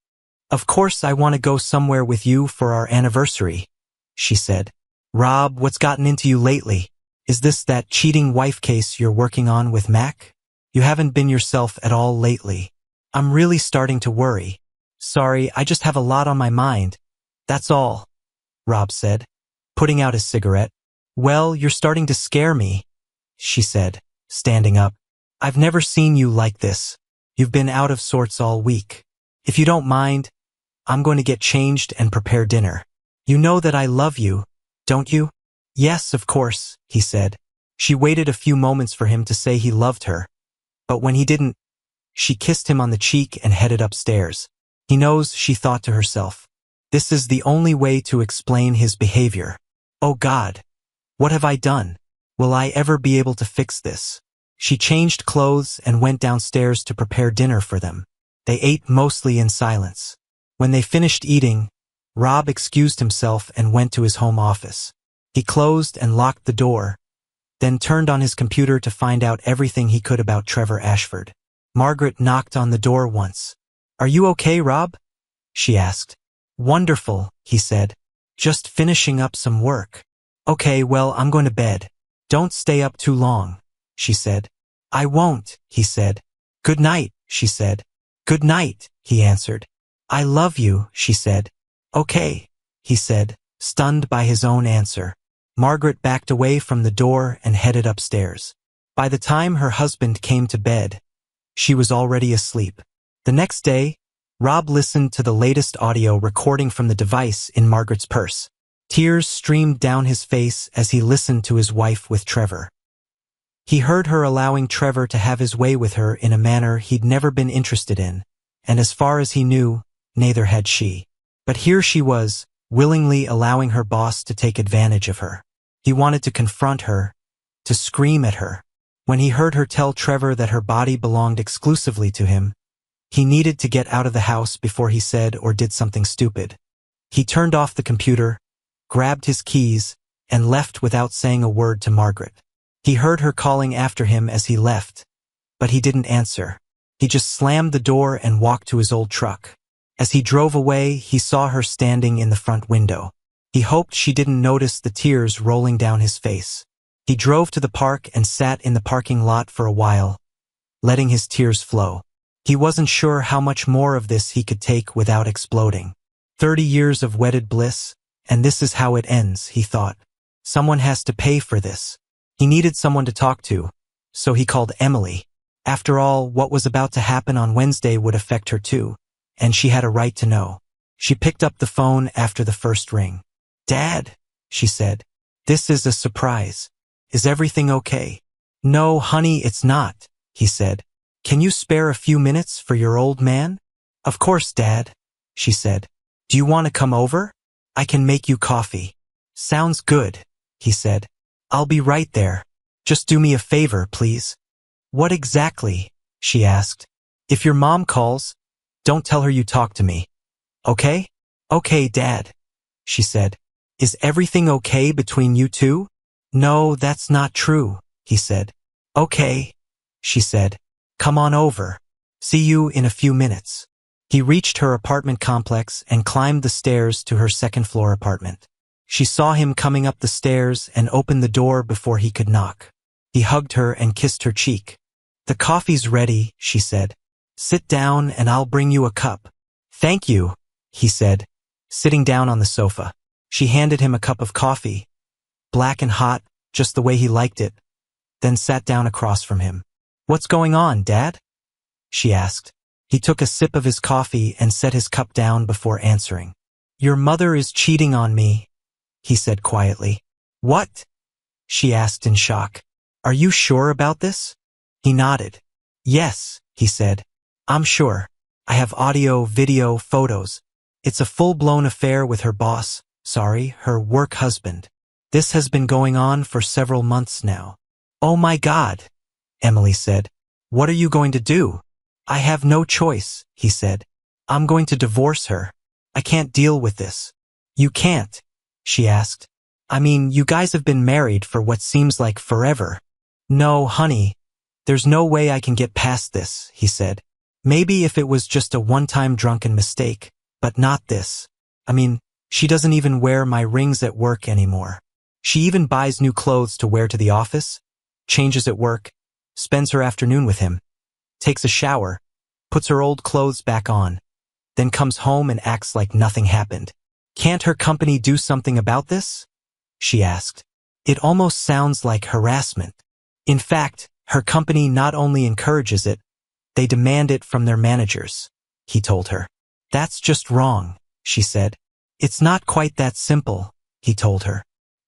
"Of course I want to go somewhere with you for our anniversary," she said. "Rob, what's gotten into you lately? Is this that cheating wife case you're working on with Mac? You haven't been yourself at all lately. I'm really starting to worry." "Sorry, I just have a lot on my mind. That's all," Rob said, putting out his cigarette. "Well, you're starting to scare me," she said, standing up. "I've never seen you like this. You've been out of sorts all week. If you don't mind, I'm going to get changed and prepare dinner. You know that I love you, don't you?" "Yes, of course," he said. She waited a few moments for him to say he loved her, but when he didn't, she kissed him on the cheek and headed upstairs. "He knows," she thought to herself. "This is the only way to explain his behavior. Oh God, what have I done? Will I ever be able to fix this?" She changed clothes and went downstairs to prepare dinner for them. They ate mostly in silence. When they finished eating, Rob excused himself and went to his home office. He closed and locked the door, then turned on his computer to find out everything he could about Trevor Ashford. Margaret knocked on the door once. "Are you okay, Rob?" she asked. "Wonderful," he said. "Just finishing up some work." "Okay, well, I'm going to bed. Don't stay up too long," she said. "I won't," he said. "Good night," she said. "Good night," he answered. "I love you," she said. "Okay," he said, stunned by his own answer. Margaret backed away from the door and headed upstairs. By the time her husband came to bed, she was already asleep. The next day, Rob listened to the latest audio recording from the device in Margaret's purse. Tears streamed down his face as he listened to his wife with Trevor. He heard her allowing Trevor to have his way with her in a manner he'd never been interested in, and as far as he knew, neither had she. But here she was, willingly allowing her boss to take advantage of her. He wanted to confront her, to scream at her. When he heard her tell Trevor that her body belonged exclusively to him, he needed to get out of the house before he said or did something stupid. He turned off the computer, grabbed his keys, and left without saying a word to Margaret. He heard her calling after him as he left, but he didn't answer. He just slammed the door and walked to his old truck. As he drove away, he saw her standing in the front window. He hoped she didn't notice the tears rolling down his face. He drove to the park and sat in the parking lot for a while, letting his tears flow. He wasn't sure how much more of this he could take without exploding. 30 years of wedded bliss, and this is how it ends, he thought. Someone has to pay for this. He needed someone to talk to, so he called Emily. After all, what was about to happen on Wednesday would affect her too, and she had a right to know. She picked up the phone after the first ring. "Dad," she said, "this is a surprise. Is everything okay?" "No, honey, it's not," he said. "Can you spare a few minutes for your old man?" "Of course, Dad," she said. "Do you want to come over? I can make you coffee." "Sounds good," he said. "I'll be right there. Just do me a favor, please." "What exactly?" she asked. "If your mom calls, don't tell her you talked to me. Okay?" "Okay, Dad," she said. "Is everything okay between you two?" "No, that's not true," he said. "Okay," she said. "Come on over. See you in a few minutes." He reached her apartment complex and climbed the stairs to her second-floor apartment. She saw him coming up the stairs and opened the door before he could knock. He hugged her and kissed her cheek. "The coffee's ready," she said. "Sit down and I'll bring you a cup." "Thank you," he said, sitting down on the sofa. She handed him a cup of coffee, black and hot, just the way he liked it, then sat down across from him. "What's going on, Dad?" she asked. He took a sip of his coffee and set his cup down before answering. "Your mother is cheating on me," he said quietly. "What?" she asked in shock. "Are you sure about this?" He nodded. "Yes," he said. "I'm sure. I have audio, video, photos. It's a full-blown affair with her boss, her work husband. This has been going on for several months now." "Oh my God," Emily said. "What are you going to do?" "I have no choice," he said. "I'm going to divorce her. I can't deal with this." "You can't?" she asked. "I mean, you guys have been married for what seems like forever." "No, honey. There's no way I can get past this," he said. "Maybe if it was just a one-time drunken mistake, but not this. I mean, she doesn't even wear my rings at work anymore. She even buys new clothes to wear to the office, changes at work, spends her afternoon with him, takes a shower, puts her old clothes back on, then comes home and acts like nothing happened. Can't her company do something about this?" she asked. "It almost sounds like harassment. In fact, her company not only encourages it, they demand it from their managers," he told her. "That's just wrong," she said. "It's not quite that simple," he told her.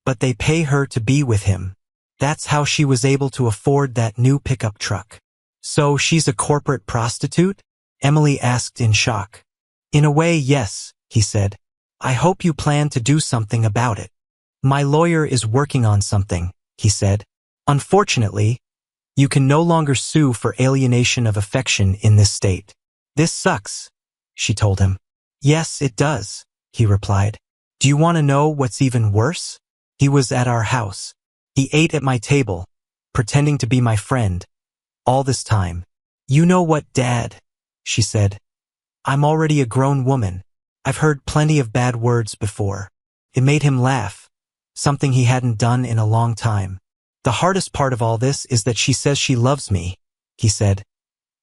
"But they pay her to be with him. That's how she was able to afford that new pickup truck." "So she's a corporate prostitute?" Emily asked in shock. "In a way, yes," he said. "I hope you plan to do something about it." "My lawyer is working on something," he said. "Unfortunately, you can no longer sue for alienation of affection in this state." "This sucks," she told him. "Yes, it does," he replied. "Do you want to know what's even worse? He was at our house. He ate at my table, pretending to be my friend, all this time." "You know what, Dad?" she said. "I'm already a grown woman. I've heard plenty of bad words before." It made him laugh, something he hadn't done in a long time. "The hardest part of all this is that she says she loves me," he said.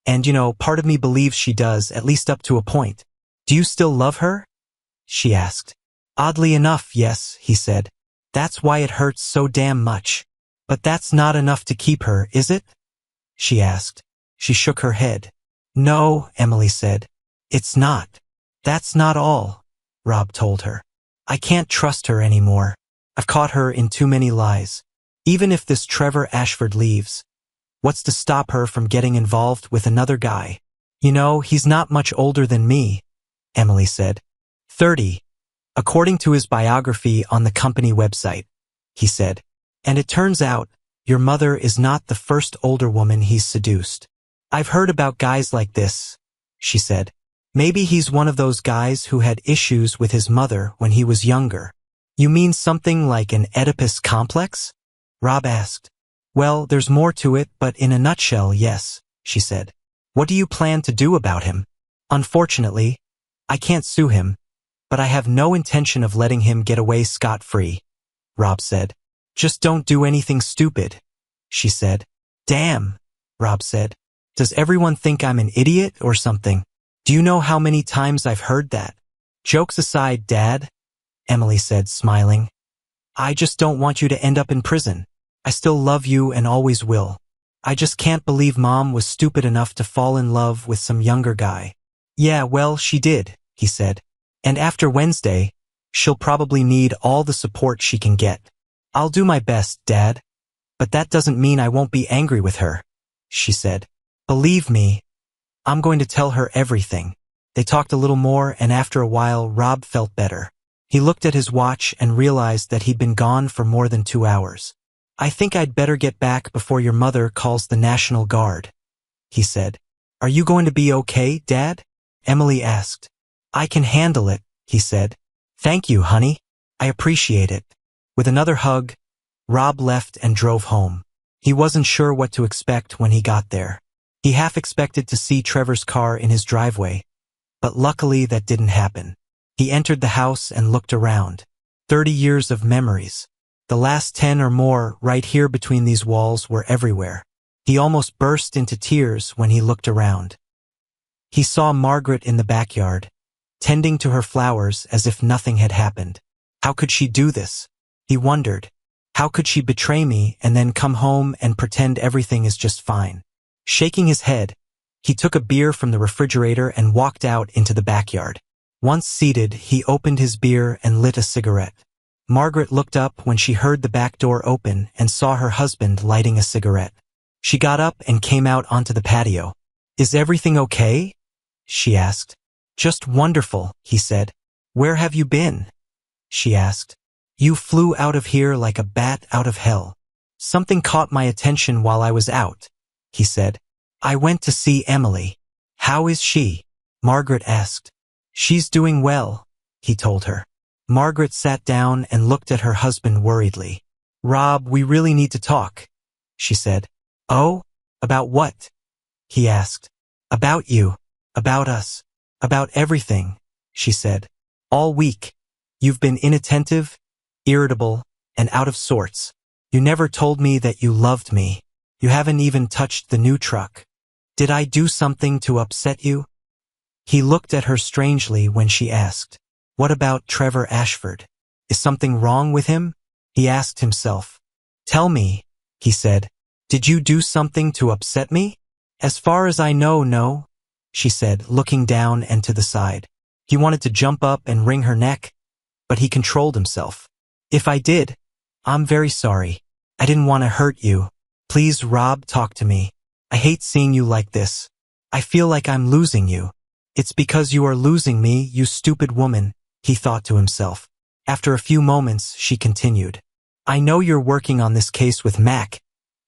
"And, part of me believes she does, at least up to a point." "Do you still love her?" she asked. "Oddly enough, yes," he said. "That's why it hurts so damn much." "But that's not enough to keep her, is it?" she asked. She shook her head. "No," Emily said. "It's not." "That's not all," Rob told her. I can't trust her anymore. I've caught her in too many lies. Even if this Trevor Ashford leaves, what's to stop her from getting involved with another guy? You know, he's not much older than me, Emily said. 30, according to his biography on the company website, he said. And it turns out, your mother is not the first older woman he's seduced. I've heard about guys like this, she said. Maybe he's one of those guys who had issues with his mother when he was younger. You mean something like an Oedipus complex? Rob asked. Well, there's more to it, but in a nutshell, yes, she said. What do you plan to do about him? Unfortunately, I can't sue him, but I have no intention of letting him get away scot-free, Rob said. Just don't do anything stupid, she said. Damn, Rob said. Does everyone think I'm an idiot or something? Do you know how many times I've heard that? Jokes aside, Dad, Emily said, smiling. I just don't want you to end up in prison. I still love you and always will. I just can't believe Mom was stupid enough to fall in love with some younger guy. Yeah, well, she did, he said. And after Wednesday, she'll probably need all the support she can get. I'll do my best, Dad. But that doesn't mean I won't be angry with her, she said. Believe me, I'm going to tell her everything. They talked a little more, and after a while, Rob felt better. He looked at his watch and realized that he'd been gone for more than 2 hours. I think I'd better get back before your mother calls the National Guard, he said. Are you going to be okay, Dad? Emily asked. I can handle it, he said. Thank you, honey. I appreciate it. With another hug, Rob left and drove home. He wasn't sure what to expect when he got there. He half expected to see Trevor's car in his driveway, but luckily that didn't happen. He entered the house and looked around. 30 years of memories. The last 10 or more right here between these walls were everywhere. He almost burst into tears when he looked around. He saw Margaret in the backyard, tending to her flowers as if nothing had happened. How could she do this? He wondered. How could she betray me and then come home and pretend everything is just fine? Shaking his head, he took a beer from the refrigerator and walked out into the backyard. Once seated, he opened his beer and lit a cigarette. Margaret looked up when she heard the back door open and saw her husband lighting a cigarette. She got up and came out onto the patio. Is everything okay? She asked. Just wonderful, he said. Where have you been? She asked. You flew out of here like a bat out of hell. Something caught my attention while I was out, he said. I went to see Emily. How is she? Margaret asked. She's doing well, he told her. Margaret sat down and looked at her husband worriedly. Rob, we really need to talk, she said. Oh? About what? He asked. About you. About us. About everything, she said. All week, you've been inattentive, irritable, and out of sorts. You never told me that you loved me. You haven't even touched the new truck. Did I do something to upset you? He looked at her strangely when she asked. What about Trevor Ashford? Is something wrong with him? He asked himself. Tell me, he said. Did you do something to upset me? As far as I know, no, she said, looking down and to the side. He wanted to jump up and wring her neck, but he controlled himself. If I did, I'm very sorry. I didn't want to hurt you. Please, Rob, talk to me. I hate seeing you like this. I feel like I'm losing you. It's because you are losing me, you stupid woman, he thought to himself. After a few moments, she continued. I know you're working on this case with Mac,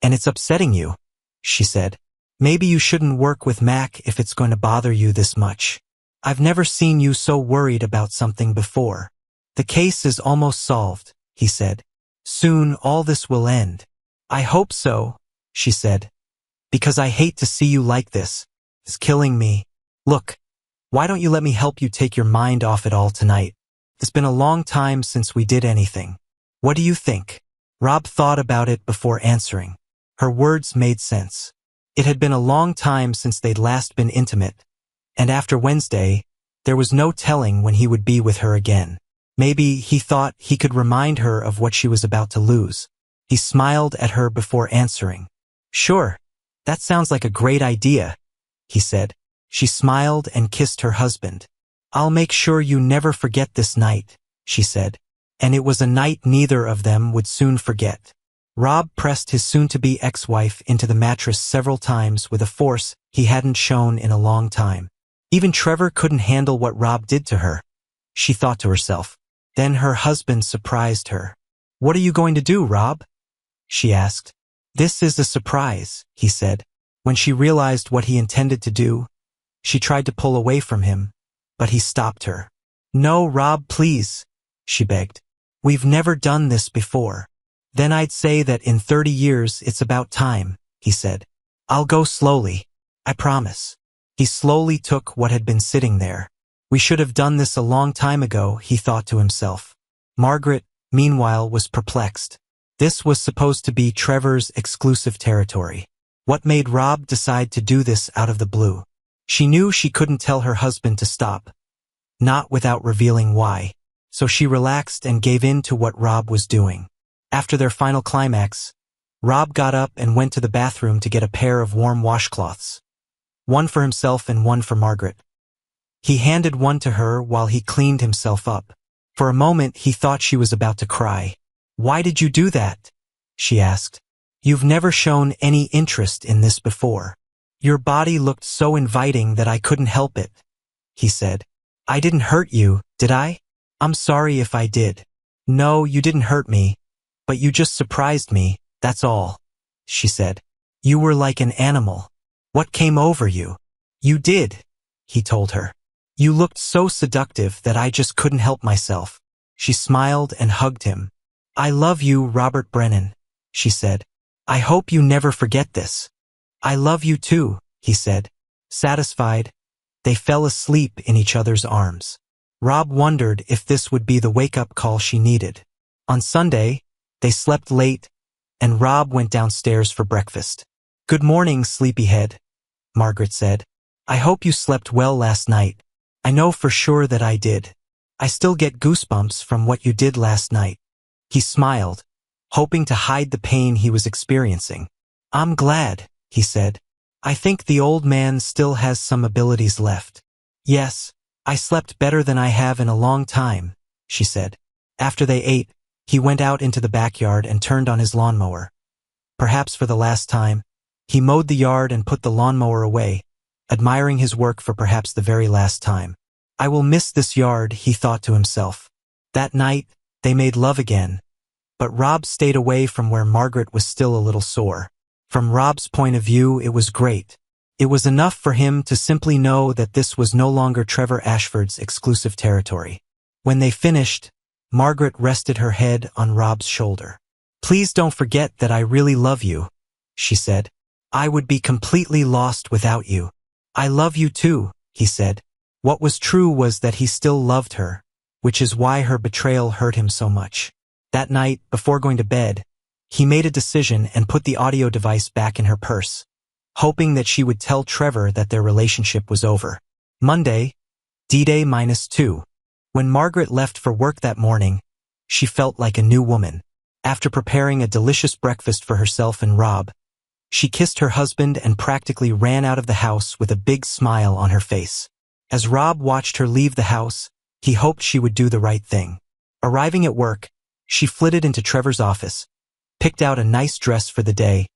and it's upsetting you, she said. Maybe you shouldn't work with Mac if it's going to bother you this much. I've never seen you so worried about something before. The case is almost solved, he said. Soon all this will end. I hope so, she said. Because I hate to see you like this. It's killing me. Look, why don't you let me help you take your mind off it all tonight? It's been a long time since we did anything. What do you think? Rob thought about it before answering. Her words made sense. It had been a long time since they'd last been intimate, and after Wednesday, there was no telling when he would be with her again. Maybe he thought he could remind her of what she was about to lose. He smiled at her before answering. Sure, that sounds like a great idea, he said. She smiled and kissed her husband. I'll make sure you never forget this night, she said. And it was a night neither of them would soon forget. Rob pressed his soon-to-be ex-wife into the mattress several times with a force he hadn't shown in a long time. Even Trevor couldn't handle what Rob did to her, she thought to herself. Then her husband surprised her. "What are you going to do, Rob?" she asked. "This is a surprise," he said. When she realized what he intended to do, she tried to pull away from him, but he stopped her. "No, Rob, please," she begged. "We've never done this before." "Then I'd say that in 30 years it's about time," he said. "I'll go slowly. I promise." He slowly took what had been sitting there. "We should have done this a long time ago," he thought to himself. Margaret, meanwhile, was perplexed. This was supposed to be Trevor's exclusive territory. What made Rob decide to do this out of the blue? She knew she couldn't tell her husband to stop, not without revealing why. So she relaxed and gave in to what Rob was doing. After their final climax, Rob got up and went to the bathroom to get a pair of warm washcloths. One for himself and one for Margaret. He handed one to her while he cleaned himself up. For a moment he thought she was about to cry. "Why did you do that?" she asked. "You've never shown any interest in this before." "Your body looked so inviting that I couldn't help it," he said. "I didn't hurt you, did I?" "I'm sorry if I did." "No, you didn't hurt me, but you just surprised me, that's all," she said. "You were like an animal. What came over you?" "You did," he told her. "You looked so seductive that I just couldn't help myself." She smiled and hugged him. "I love you, Robert Brennan," she said. "I hope you never forget this." "I love you too," he said. Satisfied, they fell asleep in each other's arms. Rob wondered if this would be the wake-up call she needed. On Sunday, they slept late, and Rob went downstairs for breakfast. "Good morning, sleepyhead," Margaret said. "I hope you slept well last night. I know for sure that I did. I still get goosebumps from what you did last night." He smiled, hoping to hide the pain he was experiencing. "I'm glad," he said. "I think the old man still has some abilities left." "Yes, I slept better than I have in a long time," she said. After they ate, he went out into the backyard and turned on his lawnmower. Perhaps for the last time, he mowed the yard and put the lawnmower away, admiring his work for perhaps the very last time. "I will miss this yard," he thought to himself. That night, they made love again, but Rob stayed away from where Margaret was still a little sore. From Rob's point of view, it was great. It was enough for him to simply know that this was no longer Trevor Ashford's exclusive territory. When they finished, Margaret rested her head on Rob's shoulder. "Please don't forget that I really love you," she said. "I would be completely lost without you." "I love you too," he said. What was true was that he still loved her, which is why her betrayal hurt him so much. That night, before going to bed, he made a decision and put the audio device back in her purse, hoping that she would tell Trevor that their relationship was over. Monday, D-Day -2. When Margaret left for work that morning, she felt like a new woman. After preparing a delicious breakfast for herself and Rob, she kissed her husband and practically ran out of the house with a big smile on her face. As Rob watched her leave the house, he hoped she would do the right thing. Arriving at work, she flitted into Trevor's office, picked out a nice dress for the day,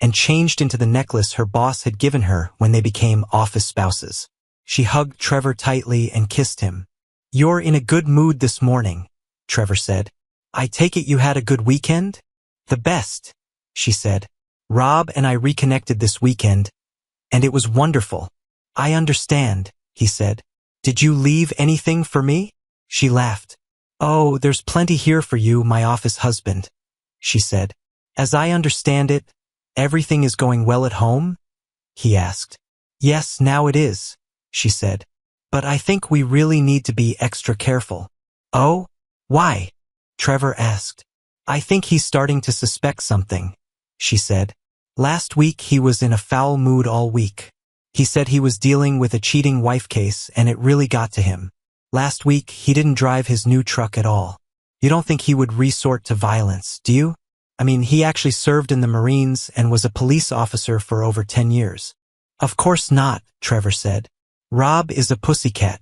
and changed into the necklace her boss had given her when they became office spouses. She hugged Trevor tightly and kissed him. "You're in a good mood this morning," Trevor said. "I take it you had a good weekend?" "The best," she said. "Rob and I reconnected this weekend, and it was wonderful." "I understand," he said. "Did you leave anything for me?" She laughed. "Oh, there's plenty here for you, my office husband," she said. "As I understand it, everything is going well at home?" he asked. "Yes, now it is," she said. "But I think we really need to be extra careful." "Oh? Why?" Trevor asked. "I think he's starting to suspect something," she said. "Last week he was in a foul mood all week. He said he was dealing with a cheating wife case and it really got to him. Last week he didn't drive his new truck at all. You don't think he would resort to violence, do you? I mean, he actually served in the Marines and was a police officer for over 10 years. "Of course not," Trevor said. "Rob is a pussycat.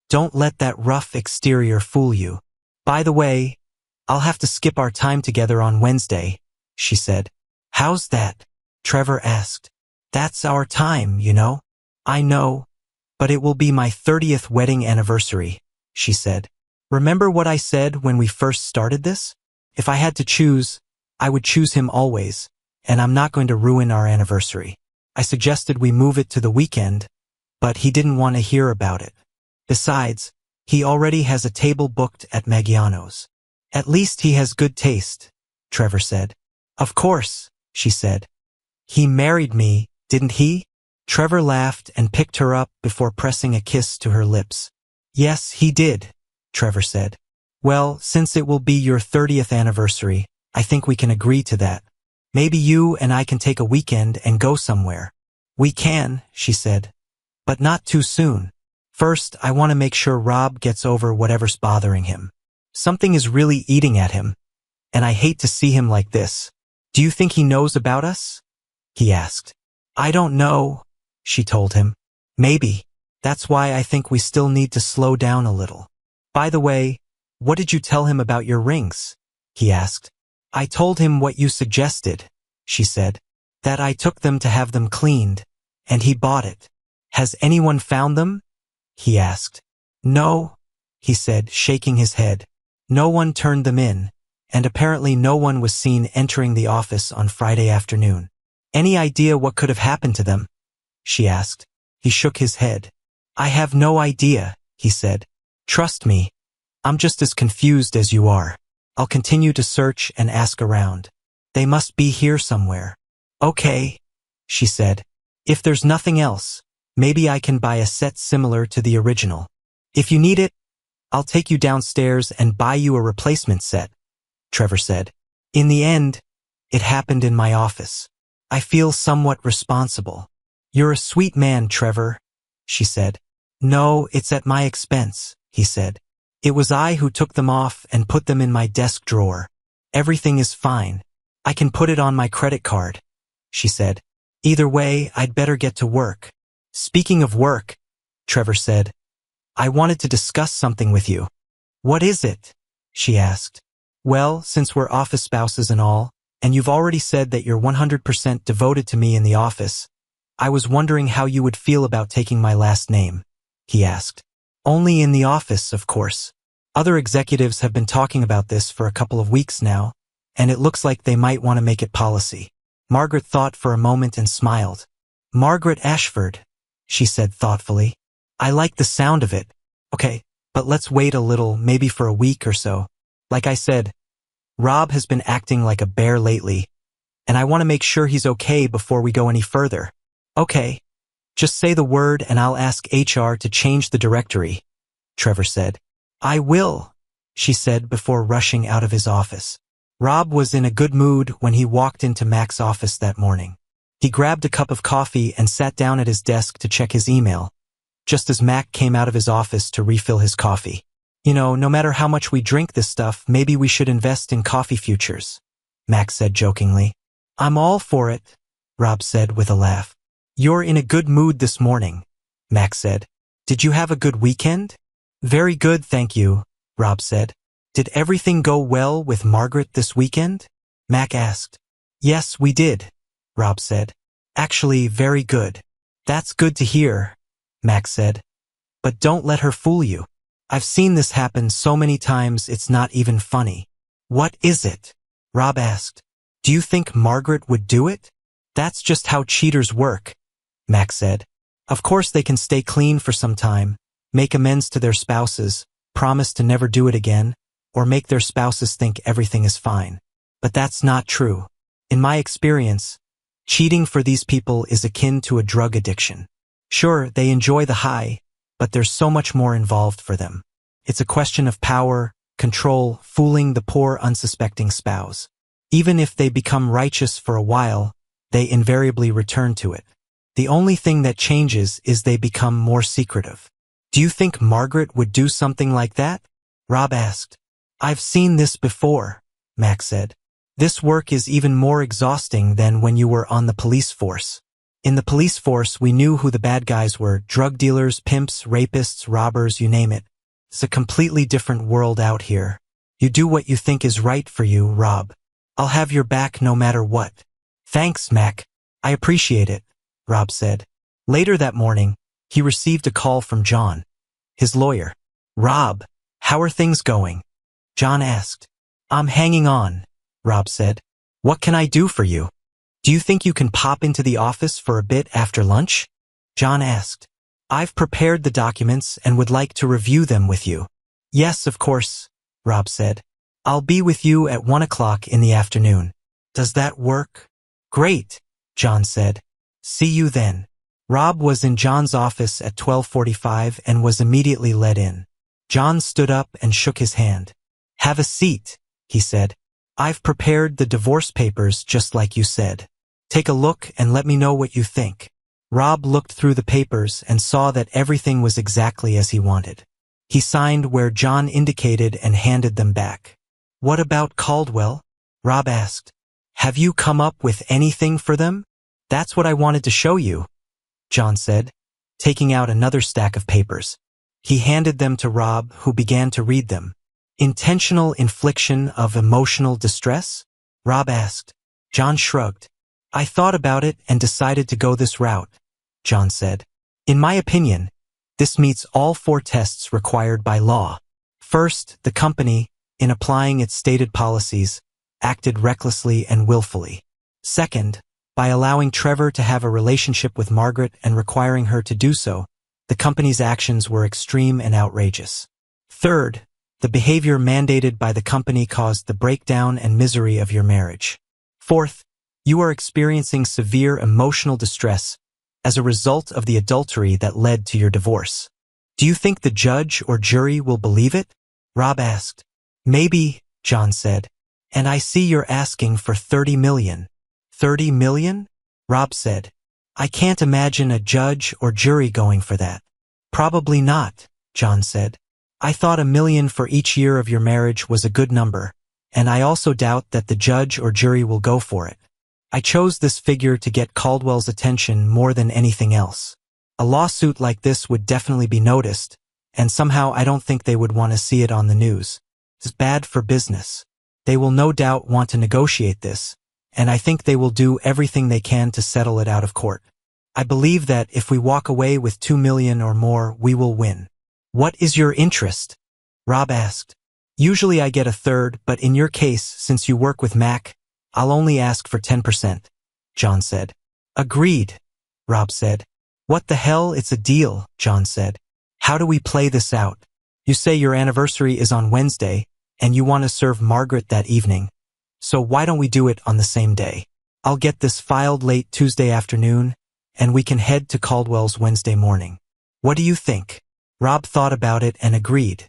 Don't let that rough exterior fool you." By the way, I'll have to skip our time together on Wednesday, she said. How's that? Trevor asked. That's our time, you know. I know, but it will be my 30th wedding anniversary, she said. Remember what I said when we first started this? If I had to choose, I would choose him always, and I'm not going to ruin our anniversary. I suggested we move it to the weekend, but he didn't want to hear about it. Besides, he already has a table booked at Maggiano's. At least he has good taste, Trevor said. Of course, she said. He married me, didn't he? Trevor laughed and picked her up before pressing a kiss to her lips. Yes, he did, Trevor said. Well, since it will be your 30th anniversary, I think we can agree to that. Maybe you and I can take a weekend and go somewhere. We can, she said. But not too soon. First, I want to make sure Rob gets over whatever's bothering him. Something is really eating at him, and I hate to see him like this. Do you think he knows about us? He asked. I don't know, she told him. Maybe. That's why I think we still need to slow down a little. By the way, what did you tell him about your rings? He asked. I told him what you suggested, she said. That I took them to have them cleaned, and he bought it. Has anyone found them? He asked. No, he said, shaking his head. No one turned them in, and apparently no one was seen entering the office on Friday afternoon. Any idea what could have happened to them? She asked. He shook his head. I have no idea, he said. Trust me, I'm just as confused as you are. I'll continue to search and ask around. They must be here somewhere. Okay, she said. If there's nothing else, maybe I can buy a set similar to the original. If you need it, I'll take you downstairs and buy you a replacement set, Trevor said. In the end, it happened in my office. I feel somewhat responsible. You're a sweet man, Trevor, she said. No, it's at my expense, he said. It was I who took them off and put them in my desk drawer. Everything is fine. I can put it on my credit card, she said. Either way, I'd better get to work. Speaking of work, Trevor said, I wanted to discuss something with you. What is it? She asked. Well, since we're office spouses and all, and you've already said that you're 100% devoted to me in the office, I was wondering how you would feel about taking my last name, he asked. Only in the office, of course. Other executives have been talking about this for a couple of weeks now, and it looks like they might want to make it policy. Margaret thought for a moment and smiled. Margaret Ashford, she said thoughtfully. I like the sound of it. Okay, but let's wait a little, maybe for a week or so. Like I said, Rob has been acting like a bear lately, and I want to make sure he's okay before we go any further. Okay, just say the word and I'll ask HR to change the directory, Trevor said. I will, she said before rushing out of his office. Rob was in a good mood when he walked into Mac's office that morning. He grabbed a cup of coffee and sat down at his desk to check his email, just as Mac came out of his office to refill his coffee. You know, no matter how much we drink this stuff, maybe we should invest in coffee futures, Mac said jokingly. I'm all for it, Rob said with a laugh. You're in a good mood this morning, Mac said. Did you have a good weekend? Very good, thank you, Rob said. Did everything go well with Margaret this weekend? Mac asked. Yes, we did, Rob said. Actually, very good. That's good to hear, Mac said. But don't let her fool you. I've seen this happen so many times it's not even funny. What is it? Rob asked. Do you think Margaret would do it? That's just how cheaters work, Mac said. Of course they can stay clean for some time, make amends to their spouses, promise to never do it again, or make their spouses think everything is fine. But that's not true. In my experience, cheating for these people is akin to a drug addiction. Sure, they enjoy the high, but there's so much more involved for them. It's a question of power, control, fooling the poor unsuspecting spouse. Even if they become righteous for a while, they invariably return to it. The only thing that changes is they become more secretive. Do you think Margaret would do something like that? Rob asked. I've seen this before, Mac said. This work is even more exhausting than when you were on the police force. In the police force, we knew who the bad guys were: drug dealers, pimps, rapists, robbers, you name it. It's a completely different world out here. You do what you think is right for you, Rob. I'll have your back no matter what. Thanks, Mac. I appreciate it, Rob said. Later that morning, he received a call from John, his lawyer. Rob, how are things going? John asked. I'm hanging on, Rob said. What can I do for you? Do you think you can pop into the office for a bit after lunch? John asked. I've prepared the documents and would like to review them with you. Yes, of course, Rob said. I'll be with you at 1 o'clock in the afternoon. Does that work? Great, John said. See you then. Rob was in John's office at 12:45 and was immediately let in. John stood up and shook his hand. Have a seat, he said. I've prepared the divorce papers just like you said. Take a look and let me know what you think. Rob looked through the papers and saw that everything was exactly as he wanted. He signed where John indicated and handed them back. What about Caldwell? Rob asked. Have you come up with anything for them? That's what I wanted to show you, John said, taking out another stack of papers. He handed them to Rob, who began to read them. Intentional infliction of emotional distress? Rob asked. John shrugged. I thought about it and decided to go this route, John said. In my opinion, this meets all 4 tests required by law. First, the company, in applying its stated policies, acted recklessly and willfully. Second, by allowing Trevor to have a relationship with Margaret and requiring her to do so, the company's actions were extreme and outrageous. Third, the behavior mandated by the company caused the breakdown and misery of your marriage. Fourth, you are experiencing severe emotional distress as a result of the adultery that led to your divorce. Do you think the judge or jury will believe it? Rob asked. Maybe, John said. And I see you're asking for $30 million. $30 million? Rob said. I can't imagine a judge or jury going for that. Probably not, John said. I thought $1 million for each year of your marriage was a good number, and I also doubt that the judge or jury will go for it. I chose this figure to get Caldwell's attention more than anything else. A lawsuit like this would definitely be noticed, and somehow I don't think they would want to see it on the news. It's bad for business. They will no doubt want to negotiate this, and I think they will do everything they can to settle it out of court. I believe that if we walk away with $2 million or more, we will win. What is your interest? Rob asked. Usually I get a third, but in your case, since you work with Mac, I'll only ask for 10%, John said. Agreed, Rob said. What the hell, it's a deal, John said. How do we play this out? You say your anniversary is on Wednesday, and you want to serve Margaret that evening. So why don't we do it on the same day? I'll get this filed late Tuesday afternoon, and we can head to Caldwell's Wednesday morning. What do you think? Rob thought about it and agreed.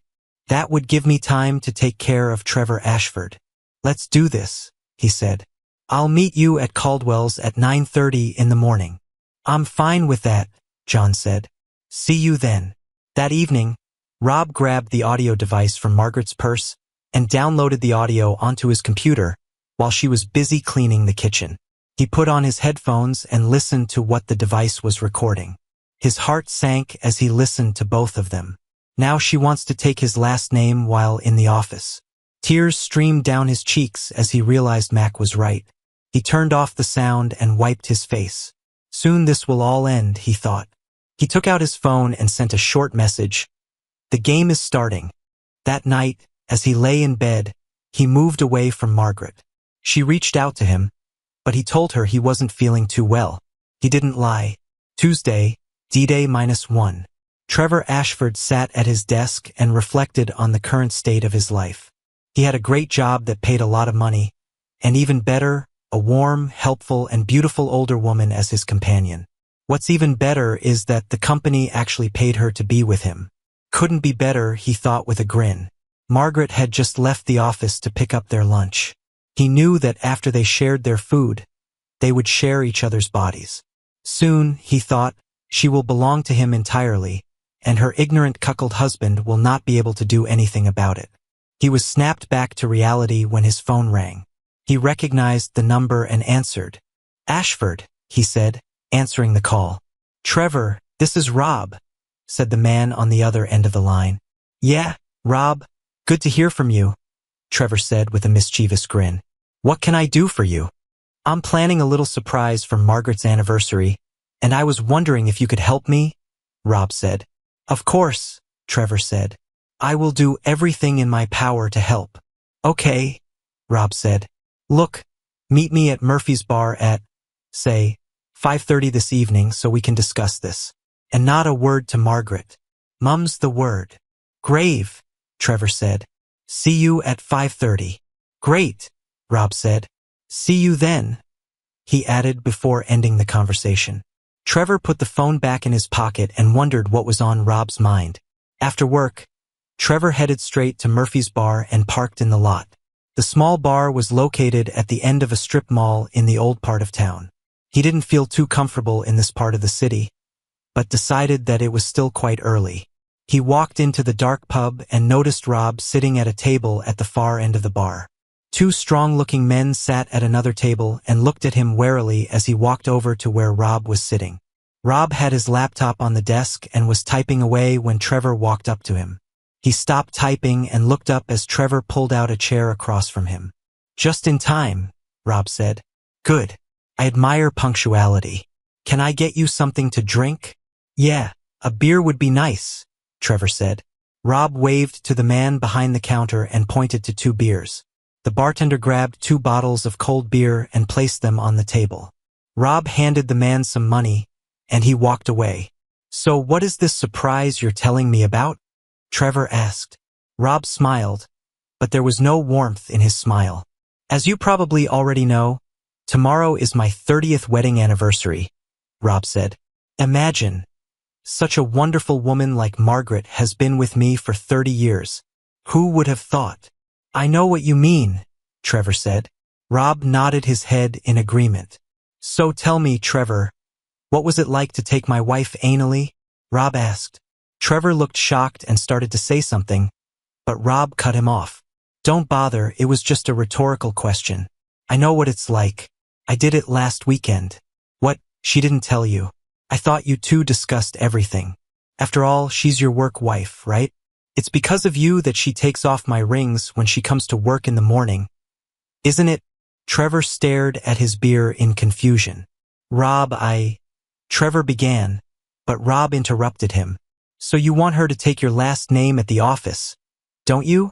That would give me time to take care of Trevor Ashford. Let's do this, he said. I'll meet you at Caldwell's at 9:30 in the morning. I'm fine with that, John said. See you then. That evening, Rob grabbed the audio device from Margaret's purse and downloaded the audio onto his computer while she was busy cleaning the kitchen. He put on his headphones and listened to what the device was recording. His heart sank as he listened to both of them. Now she wants to take his last name while in the office. Tears streamed down his cheeks as he realized Mac was right. He turned off the sound and wiped his face. Soon this will all end, he thought. He took out his phone and sent a short message. The game is starting. That night, as he lay in bed, he moved away from Margaret. She reached out to him, but he told her he wasn't feeling too well. He didn't lie. Tuesday, D-Day -1. Trevor Ashford sat at his desk and reflected on the current state of his life. He had a great job that paid a lot of money, and even better, a warm, helpful, and beautiful older woman as his companion. What's even better is that the company actually paid her to be with him. Couldn't be better, he thought with a grin. Margaret had just left the office to pick up their lunch. He knew that after they shared their food, they would share each other's bodies. Soon, he thought, she will belong to him entirely, and her ignorant cuckold husband will not be able to do anything about it. He was snapped back to reality when his phone rang. He recognized the number and answered. Ashford, he said, answering the call. Trevor, this is Rob, said the man on the other end of the line. Yeah, Rob, good to hear from you. Trevor said with a mischievous grin. What can I do for you? I'm planning a little surprise for Margaret's anniversary, and I was wondering if you could help me, Rob said. Of course, Trevor said. I will do everything in my power to help. Okay, Rob said. Look, meet me at Murphy's bar at, say, 5:30 this evening so we can discuss this. And not a word to Margaret. Mum's the word. Grave, Trevor said. See you at 5:30. Great, Rob said. See you then, he added before ending the conversation. Trevor put the phone back in his pocket and wondered what was on Rob's mind. After work, Trevor headed straight to Murphy's bar and parked in the lot. The small bar was located at the end of a strip mall in the old part of town. He didn't feel too comfortable in this part of the city, but decided that it was still quite early. He walked into the dark pub and noticed Rob sitting at a table at the far end of the bar. Two strong-looking men sat at another table and looked at him warily as he walked over to where Rob was sitting. Rob had his laptop on the desk and was typing away when Trevor walked up to him. He stopped typing and looked up as Trevor pulled out a chair across from him. Just in time, Rob said. Good. I admire punctuality. Can I get you something to drink? Yeah, a beer would be nice, Trevor said. Rob waved to the man behind the counter and pointed to 2 beers. The bartender grabbed 2 bottles of cold beer and placed them on the table. Rob handed the man some money, and he walked away. So what is this surprise you're telling me about? Trevor asked. Rob smiled, but there was no warmth in his smile. As you probably already know, tomorrow is my 30th wedding anniversary, Rob said. Imagine, such a wonderful woman like Margaret has been with me for 30 years. Who would have thought? I know what you mean, Trevor said. Rob nodded his head in agreement. So tell me, Trevor, what was it like to take my wife anally? Rob asked. Trevor looked shocked and started to say something, but Rob cut him off. Don't bother, it was just a rhetorical question. I know what it's like. I did it last weekend. What, she didn't tell you? I thought you two discussed everything. After all, she's your work wife, right? It's because of you that she takes off my rings when she comes to work in the morning. Isn't it? Trevor stared at his beer in confusion. Rob, Trevor began, but Rob interrupted him. So you want her to take your last name at the office, don't you?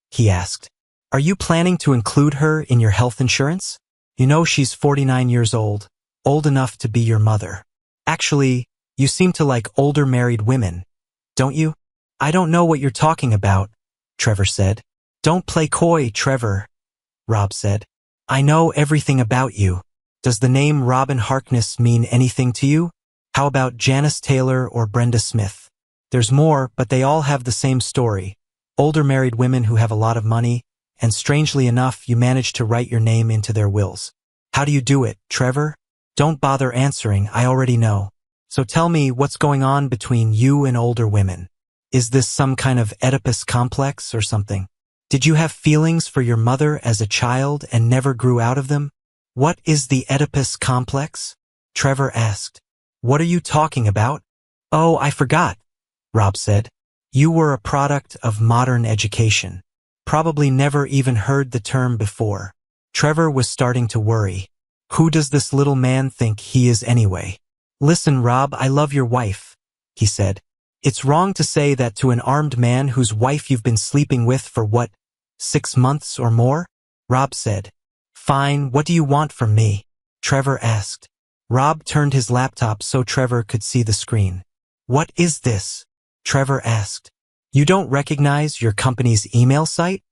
He asked. Are you planning to include her in your health insurance? You know she's 49 years old enough to be your mother. Actually, you seem to like older married women, don't you? I don't know what you're talking about, Trevor said. Don't play coy, Trevor, Rob said. I know everything about you. Does the name Robin Harkness mean anything to you? How about Janice Taylor or Brenda Smith? There's more, but they all have the same story. Older married women who have a lot of money, and strangely enough, you manage to write your name into their wills. How do you do it, Trevor? Don't bother answering, I already know. So tell me what's going on between you and older women. Is this some kind of Oedipus complex or something? Did you have feelings for your mother as a child and never grew out of them? What is the Oedipus complex? Trevor asked. What are you talking about? Oh, I forgot, Rob said. You were a product of modern education. Probably never even heard the term before. Trevor was starting to worry. Who does this little man think he is anyway? Listen, Rob, I love your wife, he said. It's wrong to say that to an armed man whose wife you've been sleeping with for what, 6 months or more? Rob said. Fine, what do you want from me? Trevor asked. Rob turned his laptop so Trevor could see the screen. What is this? Trevor asked. You don't recognize your company's email site?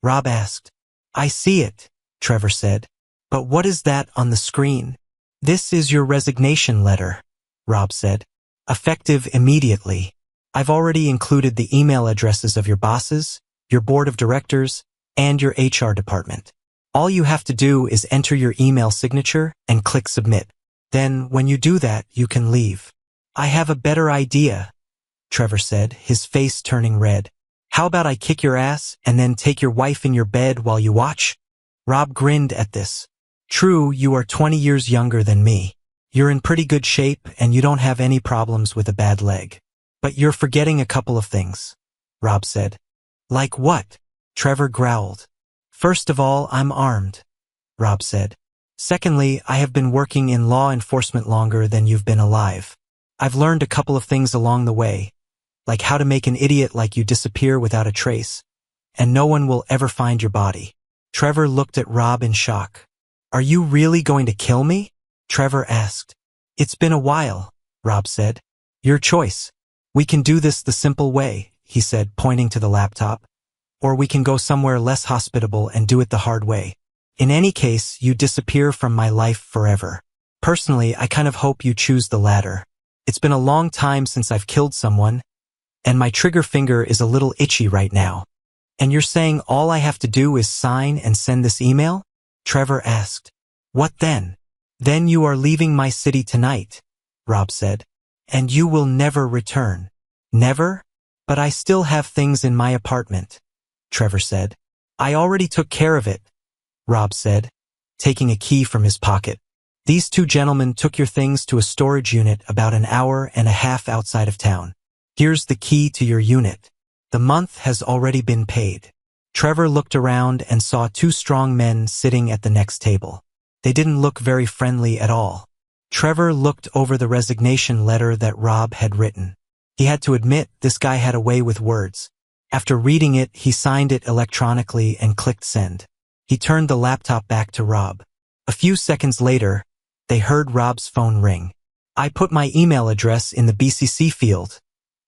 Rob asked. I see it, Trevor said. But what is that on the screen? This is your resignation letter, Rob said. Effective immediately. I've already included the email addresses of your bosses, your board of directors, and your HR department. All you have to do is enter your email signature and click submit. Then, when you do that, you can leave. I have a better idea, Trevor said, his face turning red. How about I kick your ass and then take your wife in your bed while you watch? Rob grinned at this. True, you are 20 years younger than me. You're in pretty good shape and you don't have any problems with a bad leg. But you're forgetting a couple of things, Rob said. Like what? Trevor growled. First of all, I'm armed, Rob said. Secondly, I have been working in law enforcement longer than you've been alive. I've learned a couple of things along the way, like how to make an idiot like you disappear without a trace, and no one will ever find your body. Trevor looked at Rob in shock. Are you really going to kill me? Trevor asked. It's been a while, Rob said. Your choice. We can do this the simple way, he said, pointing to the laptop. Or we can go somewhere less hospitable and do it the hard way. In any case, you disappear from my life forever. Personally, I kind of hope you choose the latter. It's been a long time since I've killed someone, and my trigger finger is a little itchy right now. And you're saying all I have to do is sign and send this email? Trevor asked. What then? Then you are leaving my city tonight, Rob said. And you will never return. Never? But I still have things in my apartment, Trevor said. I already took care of it, Rob said, taking a key from his pocket. These two gentlemen took your things to a storage unit about an hour and a half outside of town. Here's the key to your unit. The month has already been paid. Trevor looked around and saw two strong men sitting at the next table. They didn't look very friendly at all. Trevor looked over the resignation letter that Rob had written. He had to admit this guy had a way with words. After reading it, he signed it electronically and clicked send. He turned the laptop back to Rob. A few seconds later, they heard Rob's phone ring. I put my email address in the BCC field,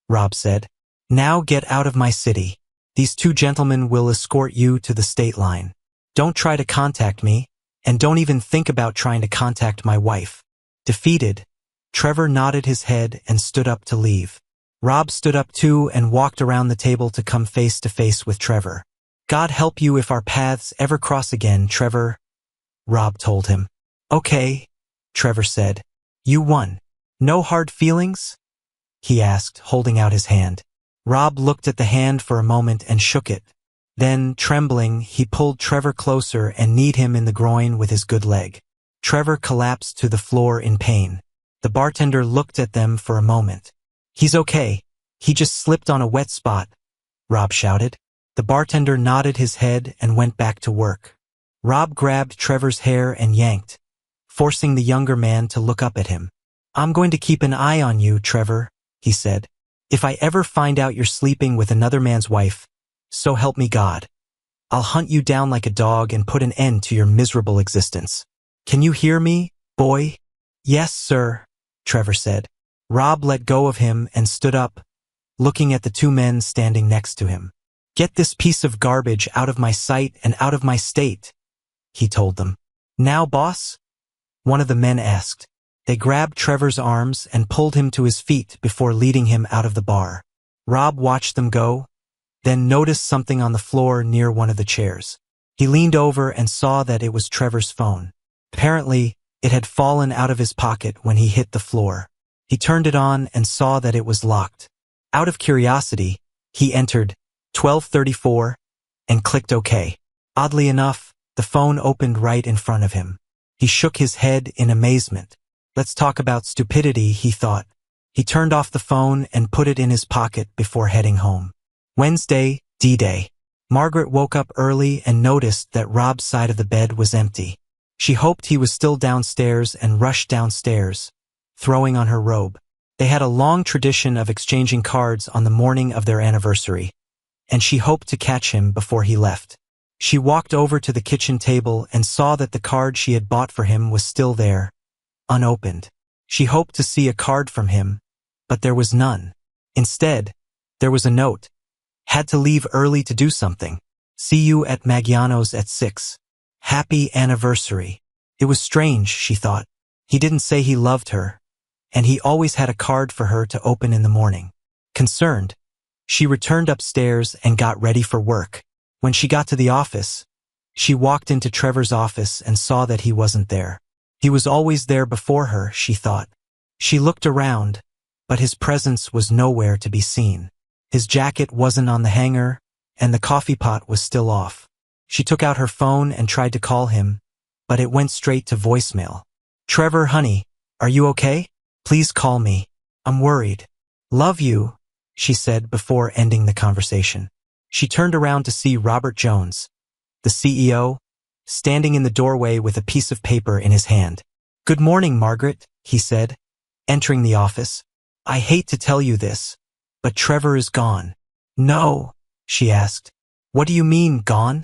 Rob said. Now get out of my city. These two gentlemen will escort you to the state line. Don't try to contact me, and don't even think about trying to contact my wife. Defeated, Trevor nodded his head and stood up to leave. Rob stood up too and walked around the table to come face to face with Trevor. God help you if our paths ever cross again, Trevor, Rob told him. Okay, Trevor said. You won. No hard feelings? He asked, holding out his hand. Rob looked at the hand for a moment and shook it. Then, trembling, he pulled Trevor closer and kneed him in the groin with his good leg. Trevor collapsed to the floor in pain. The bartender looked at them for a moment. He's okay. He just slipped on a wet spot, Rob shouted. The bartender nodded his head and went back to work. Rob grabbed Trevor's hair and yanked, forcing the younger man to look up at him. I'm going to keep an eye on you, Trevor, he said. If I ever find out you're sleeping with another man's wife, so help me God, I'll hunt you down like a dog and put an end to your miserable existence. Can you hear me, boy? Yes, sir, Trevor said. Rob let go of him and stood up, looking at the two men standing next to him. Get this piece of garbage out of my sight and out of my state, he told them. Now, boss? One of the men asked. They grabbed Trevor's arms and pulled him to his feet before leading him out of the bar. Rob watched them go, then noticed something on the floor near one of the chairs. He leaned over and saw that it was Trevor's phone. Apparently, it had fallen out of his pocket when he hit the floor. He turned it on and saw that it was locked. Out of curiosity, he entered 1234 and clicked OK. Oddly enough, the phone opened right in front of him. He shook his head in amazement. Let's talk about stupidity, he thought. He turned off the phone and put it in his pocket before heading home. Wednesday, D-Day. Margaret woke up early and noticed that Rob's side of the bed was empty. She hoped he was still downstairs and rushed downstairs, throwing on her robe. They had a long tradition of exchanging cards on the morning of their anniversary, and she hoped to catch him before he left. She walked over to the kitchen table and saw that the card she had bought for him was still there, unopened. She hoped to see a card from him, but there was none. Instead, there was a note. Had to leave early to do something. See you at Maggiano's at 6. Happy anniversary. It was strange, she thought. He didn't say he loved her, and he always had a card for her to open in the morning. Concerned, she returned upstairs and got ready for work. When she got to the office, she walked into Trevor's office and saw that he wasn't there. He was always there before her, she thought. She looked around, but his presence was nowhere to be seen. His jacket wasn't on the hanger, and the coffee pot was still off. She took out her phone and tried to call him, but it went straight to voicemail. Trevor, honey, are you okay? Please call me. I'm worried. Love you, she said before ending the conversation. She turned around to see Robert Jones, the CEO, standing in the doorway with a piece of paper in his hand. "Good morning, Margaret," he said, entering the office. "I hate to tell you this, but Trevor is gone." "No," she asked. "What do you mean, gone?"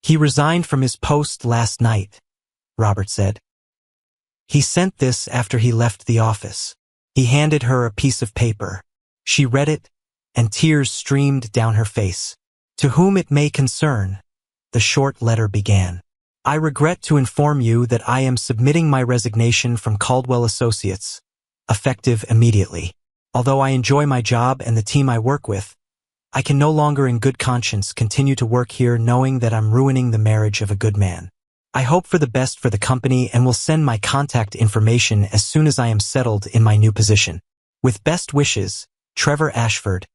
"He resigned from his post last night," Robert said. "He sent this after he left the office." He handed her a piece of paper. She read it, and tears streamed down her face. "To whom it may concern," the short letter began. "I regret to inform you that I am submitting my resignation from Caldwell Associates, effective immediately. Although I enjoy my job and the team I work with, I can no longer in good conscience continue to work here knowing that I'm ruining the marriage of a good man. I hope for the best for the company and will send my contact information as soon as I am settled in my new position. With best wishes, Trevor Ashford."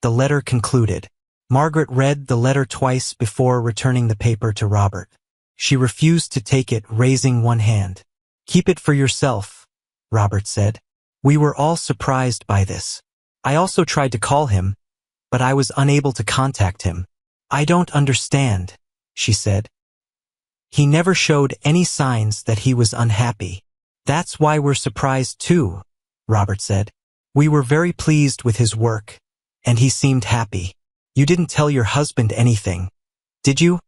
The letter concluded. Margaret read the letter twice before returning the paper to Robert. She refused to take it, raising one hand. "Keep it for yourself," Robert said. "We were all surprised by this. I also tried to call him, but I was unable to contact him." "I don't understand," she said. "He never showed any signs that he was unhappy." "That's why we're surprised too," Robert said. "We were very pleased with his work, and he seemed happy." "You didn't tell your husband anything, did you?"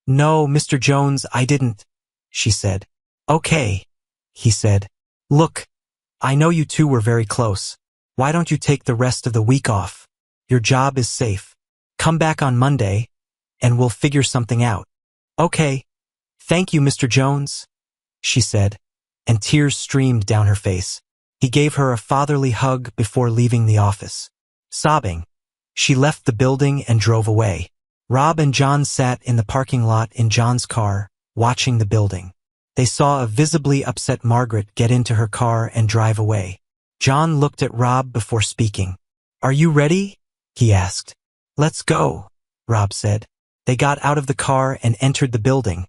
"No, Mr. Jones, I didn't," she said. "Okay," he said. "Look, I know you two were very close. Why don't you take the rest of the week off? Your job is safe. Come back on Monday, and we'll figure something out." "Okay. Thank you, Mr. Jones," she said, and tears streamed down her face. He gave her a fatherly hug before leaving the office. Sobbing, she left the building and drove away. Rob and John sat in the parking lot in John's car, watching the building. They saw a visibly upset Margaret get into her car and drive away. John looked at Rob before speaking. "Are you ready?" he asked. "Let's go," Rob said. They got out of the car and entered the building,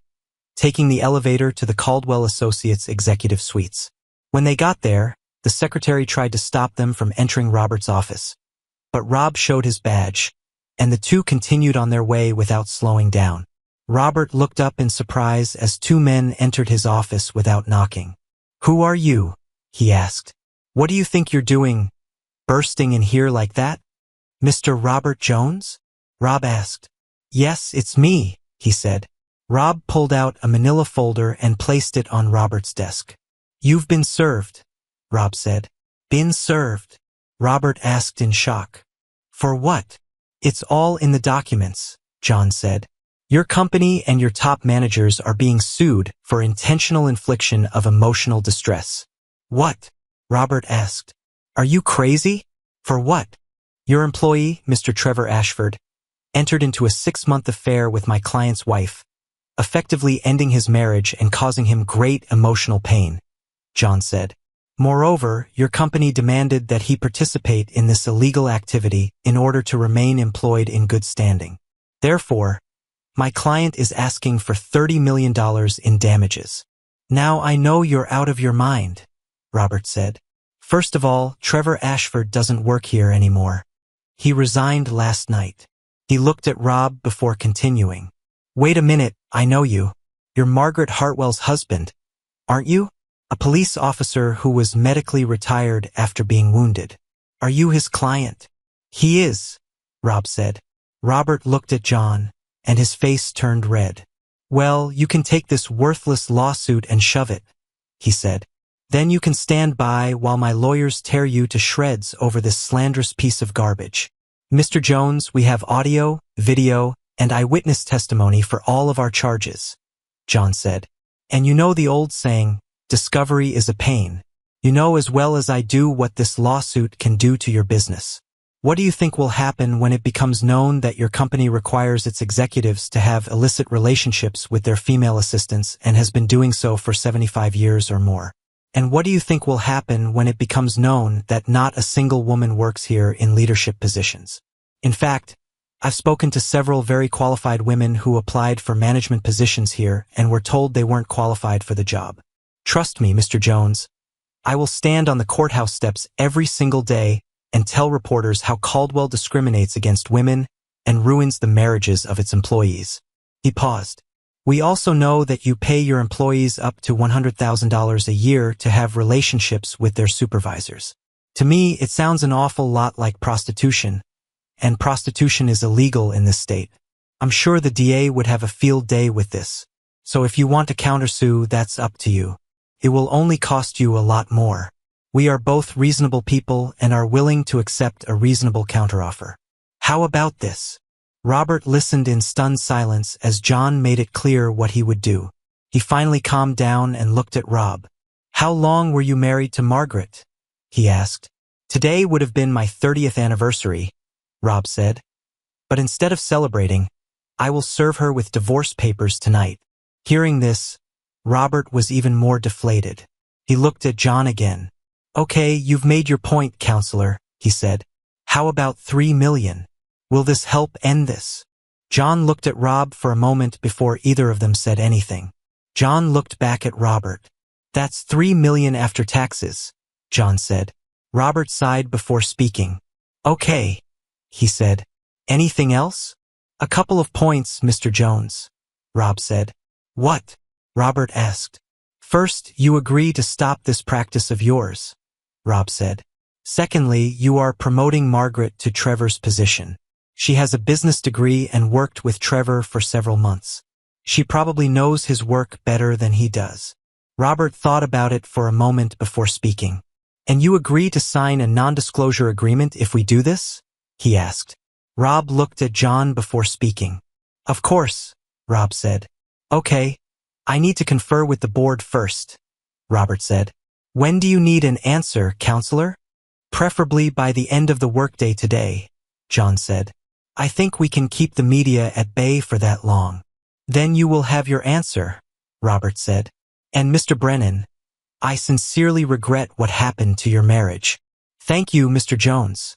taking the elevator to the Caldwell Associates executive suites. When they got there, the secretary tried to stop them from entering Robert's office. But Rob showed his badge, and the two continued on their way without slowing down. Robert looked up in surprise as two men entered his office without knocking. "Who are you?" he asked. "What do you think you're doing, bursting in here like that?" "Mr. Robert Jones?" Rob asked. "Yes, it's me," he said. Rob pulled out a manila folder and placed it on Robert's desk. "You've been served," Rob said. "Been served?" Robert asked in shock. "For what?" "It's all in the documents," John said. "Your company and your top managers are being sued for intentional infliction of emotional distress." "What?" Robert asked. "Are you crazy? For what?" "Your employee, Mr. Trevor Ashford, entered into a 6-month affair with my client's wife, effectively ending his marriage and causing him great emotional pain," John said. "Moreover, your company demanded that he participate in this illegal activity in order to remain employed in good standing. Therefore, my client is asking for $30 million in damages." "Now I know you're out of your mind," Robert said. "First of all, Trevor Ashford doesn't work here anymore. He resigned last night." He looked at Rob before continuing. "Wait a minute, I know you. You're Margaret Hartwell's husband, aren't you? A police officer who was medically retired after being wounded. Are you his client?" "He is," Rob said. Robert looked at John, and his face turned red. "Well, you can take this worthless lawsuit and shove it," he said. "Then you can stand by while my lawyers tear you to shreds over this slanderous piece of garbage. Mr. Jones, we have audio, video, and eyewitness testimony for all of our charges," John said. "And you know the old saying, discovery is a pain. You know as well as I do what this lawsuit can do to your business. What do you think will happen when it becomes known that your company requires its executives to have illicit relationships with their female assistants and has been doing so for 75 years or more? And what do you think will happen when it becomes known that not a single woman works here in leadership positions? In fact, I've spoken to several very qualified women who applied for management positions here and were told they weren't qualified for the job. Trust me, Mr. Jones, I will stand on the courthouse steps every single day and tell reporters how Caldwell discriminates against women and ruins the marriages of its employees. He paused. We also know that you pay your employees up to $100,000 a year to have relationships with their supervisors. To me, it sounds an awful lot like prostitution, and prostitution is illegal in this state. I'm sure the DA would have a field day with this. So if you want to countersue, that's up to you. It will only cost you a lot more. We are both reasonable people and are willing to accept a reasonable counteroffer. How about this? Robert listened in stunned silence as John made it clear what he would do. He finally calmed down and looked at Rob. How long were you married to Margaret? He asked. Today would have been my 30th anniversary, Rob said. But instead of celebrating, I will serve her with divorce papers tonight. Hearing this, Robert was even more deflated. He looked at John again. Okay, you've made your point, counselor, he said. How about $3 million? Will this help end this? John looked at Rob for a moment before either of them said anything. John looked back at Robert. That's $3 million after taxes, John said. Robert sighed before speaking. Okay, he said. Anything else? A couple of points, Mr. Jones, Rob said. What? Robert asked. First, you agree to stop this practice of yours, Rob said. Secondly, you are promoting Margaret to Trevor's position. She has a business degree and worked with Trevor for several months. She probably knows his work better than he does. Robert thought about it for a moment before speaking. And you agree to sign a non-disclosure agreement if we do this? He asked. Rob looked at John before speaking. Of course, Rob said. Okay, I need to confer with the board first, Robert said. When do you need an answer, counselor? Preferably by the end of the workday today, John said. I think we can keep the media at bay for that long. Then you will have your answer, Robert said. And Mr. Brennan, I sincerely regret what happened to your marriage. Thank you, Mr. Jones,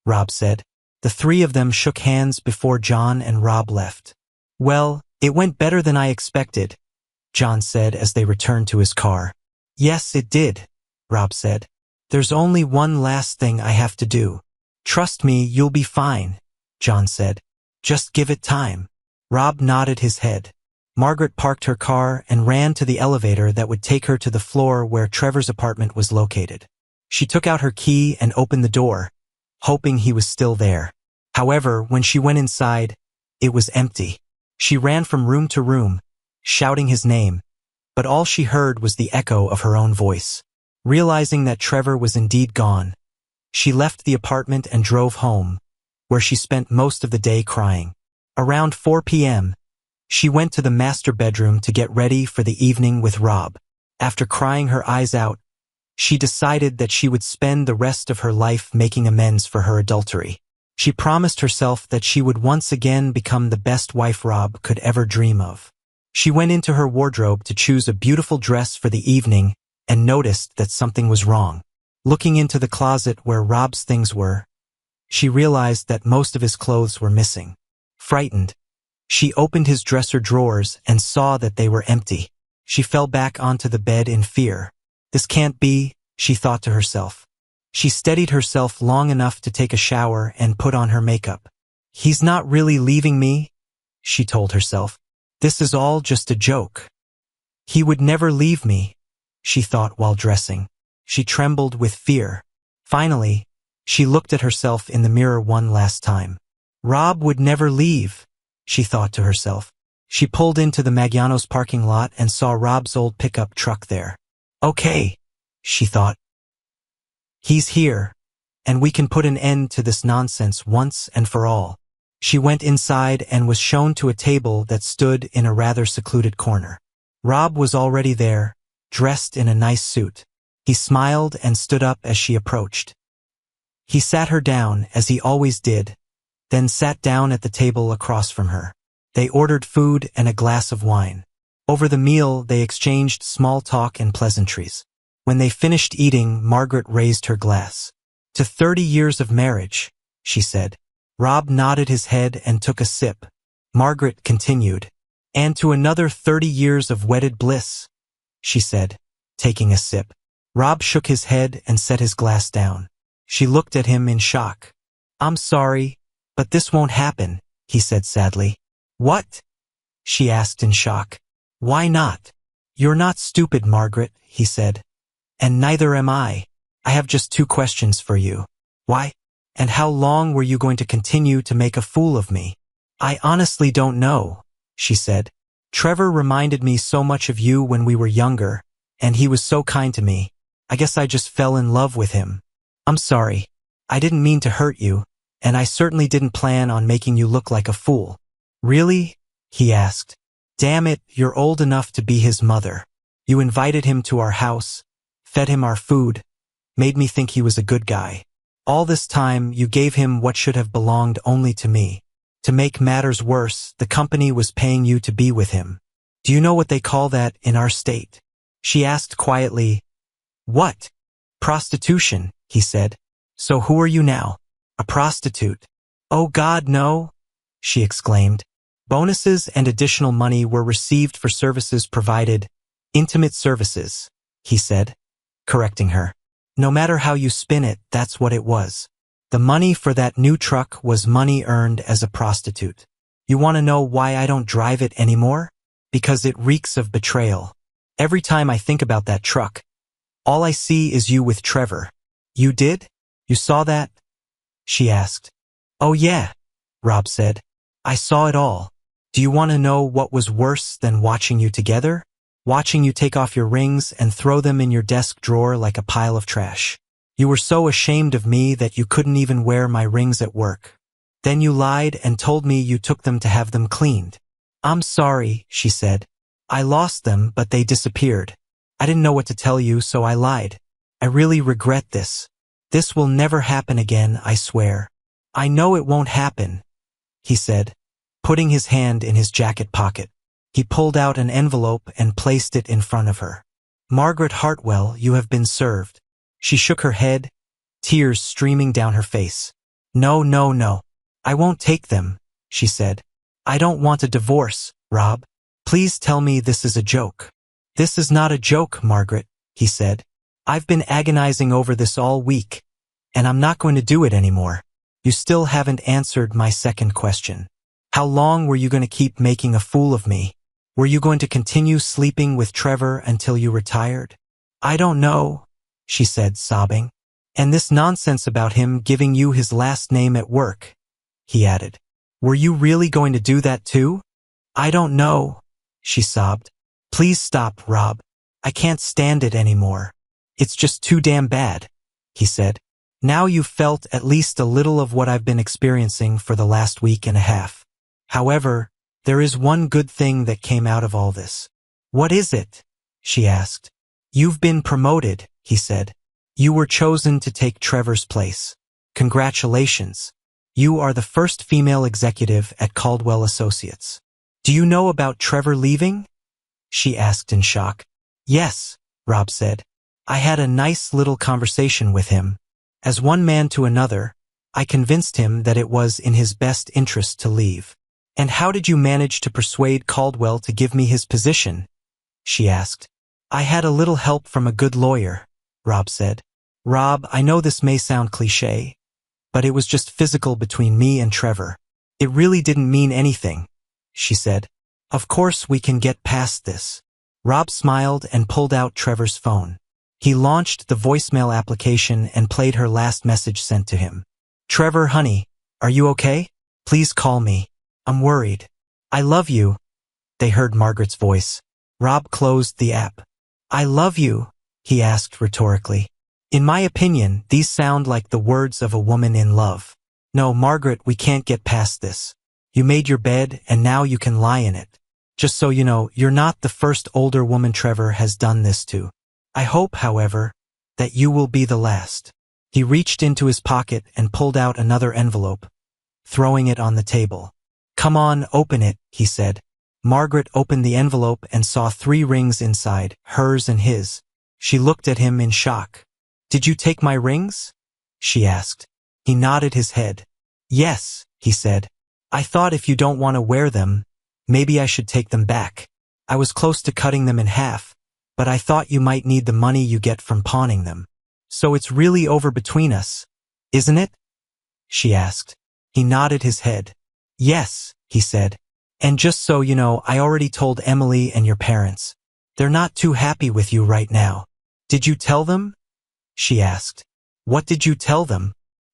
Rob said. The three of them shook hands before John and Rob left. Well, it went better than I expected, John said as they returned to his car. Yes, it did, Rob said. There's only one last thing I have to do. Trust me, you'll be fine, John said. Just give it time. Rob nodded his head. Margaret parked her car and ran to the elevator that would take her to the floor where Trevor's apartment was located. She took out her key and opened the door, hoping he was still there. However, when she went inside, it was empty. She ran from room to room, shouting his name, but all she heard was the echo of her own voice. Realizing that Trevor was indeed gone, she left the apartment and drove home, where she spent most of the day crying. Around 4 p.m., she went to the master bedroom to get ready for the evening with Rob. After crying her eyes out, she decided that she would spend the rest of her life making amends for her adultery. She promised herself that she would once again become the best wife Rob could ever dream of. She went into her wardrobe to choose a beautiful dress for the evening and noticed that something was wrong. Looking into the closet where Rob's things were, she realized that most of his clothes were missing. Frightened, she opened his dresser drawers and saw that they were empty. She fell back onto the bed in fear. This can't be, she thought to herself. She steadied herself long enough to take a shower and put on her makeup. He's not really leaving me, she told herself. This is all just a joke. He would never leave me, she thought while dressing. She trembled with fear. Finally, she looked at herself in the mirror one last time. Rob would never leave, she thought to herself. She pulled into the Maggiano's parking lot and saw Rob's old pickup truck there. Okay, she thought. He's here, and we can put an end to this nonsense once and for all. She went inside and was shown to a table that stood in a rather secluded corner. Rob was already there, dressed in a nice suit. He smiled and stood up as she approached. He sat her down, as he always did, then sat down at the table across from her. They ordered food and a glass of wine. Over the meal, they exchanged small talk and pleasantries. When they finished eating, Margaret raised her glass. To 30 years of marriage, she said. Rob nodded his head and took a sip. Margaret continued. And to another 30 years of wedded bliss, she said, taking a sip. Rob shook his head and set his glass down. She looked at him in shock. I'm sorry, but this won't happen, he said sadly. What? she asked in shock. Why not? You're not stupid, Margaret, he said. And neither am I. I have just two questions for you. Why? And how long were you going to continue to make a fool of me? I honestly don't know, she said. Trevor reminded me so much of you when we were younger, and he was so kind to me. I guess I just fell in love with him. I'm sorry. I didn't mean to hurt you, and I certainly didn't plan on making you look like a fool. Really? He asked. Damn it, you're old enough to be his mother. You invited him to our house, fed him our food, made me think he was a good guy. All this time, you gave him what should have belonged only to me. To make matters worse, the company was paying you to be with him. Do you know what they call that in our state? She asked quietly. What? Prostitution, he said. So who are you now? A prostitute? Oh God, no, she exclaimed. Bonuses and additional money were received for services provided. Intimate services, he said, correcting her. No matter how you spin it, that's what it was. The money for that new truck was money earned as a prostitute. You want to know why I don't drive it anymore? Because it reeks of betrayal. Every time I think about that truck, all I see is you with Trevor. You did? You saw that? She asked. Oh yeah, Rob said. I saw it all. Do you want to know what was worse than watching you together? Watching you take off your rings and throw them in your desk drawer like a pile of trash. You were so ashamed of me that you couldn't even wear my rings at work. Then you lied and told me you took them to have them cleaned. I'm sorry, she said. I lost them, but they disappeared. I didn't know what to tell you, so I lied. I really regret this. This will never happen again, I swear. I know it won't happen, he said, putting his hand in his jacket pocket. He pulled out an envelope and placed it in front of her. Margaret Hartwell, you have been served. She shook her head, tears streaming down her face. No, no, no. I won't take them, she said. I don't want a divorce, Rob. Please tell me this is a joke. This is not a joke, Margaret, he said. I've been agonizing over this all week, and I'm not going to do it anymore. You still haven't answered my second question. How long were you going to keep making a fool of me? Were you going to continue sleeping with Trevor until you retired? I don't know, she said, sobbing. And this nonsense about him giving you his last name at work, he added. Were you really going to do that too? I don't know, she sobbed. Please stop, Rob. I can't stand it anymore. It's just too damn bad, he said. Now you've felt at least a little of what I've been experiencing for the last week and a half. However, there is one good thing that came out of all this. What is it? She asked. You've been promoted, he said. You were chosen to take Trevor's place. Congratulations. You are the first female executive at Caldwell Associates. Do you know about Trevor leaving? She asked in shock. Yes, Rob said. I had a nice little conversation with him. As one man to another, I convinced him that it was in his best interest to leave. And how did you manage to persuade Caldwell to give me his position? She asked. I had a little help from a good lawyer, Rob said. Rob, I know this may sound cliché, but it was just physical between me and Trevor. It really didn't mean anything, she said. Of course we can get past this. Rob smiled and pulled out Trevor's phone. He launched the voicemail application and played her last message sent to him. Trevor, honey, are you okay? Please call me. I'm worried. I love you. They heard Margaret's voice. Rob closed the app. I love you, he asked rhetorically. In my opinion, these sound like the words of a woman in love. No, Margaret, we can't get past this. You made your bed and now you can lie in it. Just so you know, you're not the first older woman Trevor has done this to. I hope, however, that you will be the last. He reached into his pocket and pulled out another envelope, throwing it on the table. Come on, open it, he said. Margaret opened the envelope and saw 3 rings inside, hers and his. She looked at him in shock. Did you take my rings? She asked. He nodded his head. Yes, he said. I thought if you don't want to wear them, maybe I should take them back. I was close to cutting them in half, but I thought you might need the money you get from pawning them. So it's really over between us, isn't it? She asked. He nodded his head. Yes, he said. And just so you know, I already told Emily and your parents. They're not too happy with you right now. Did you tell them? She asked. What did you tell them?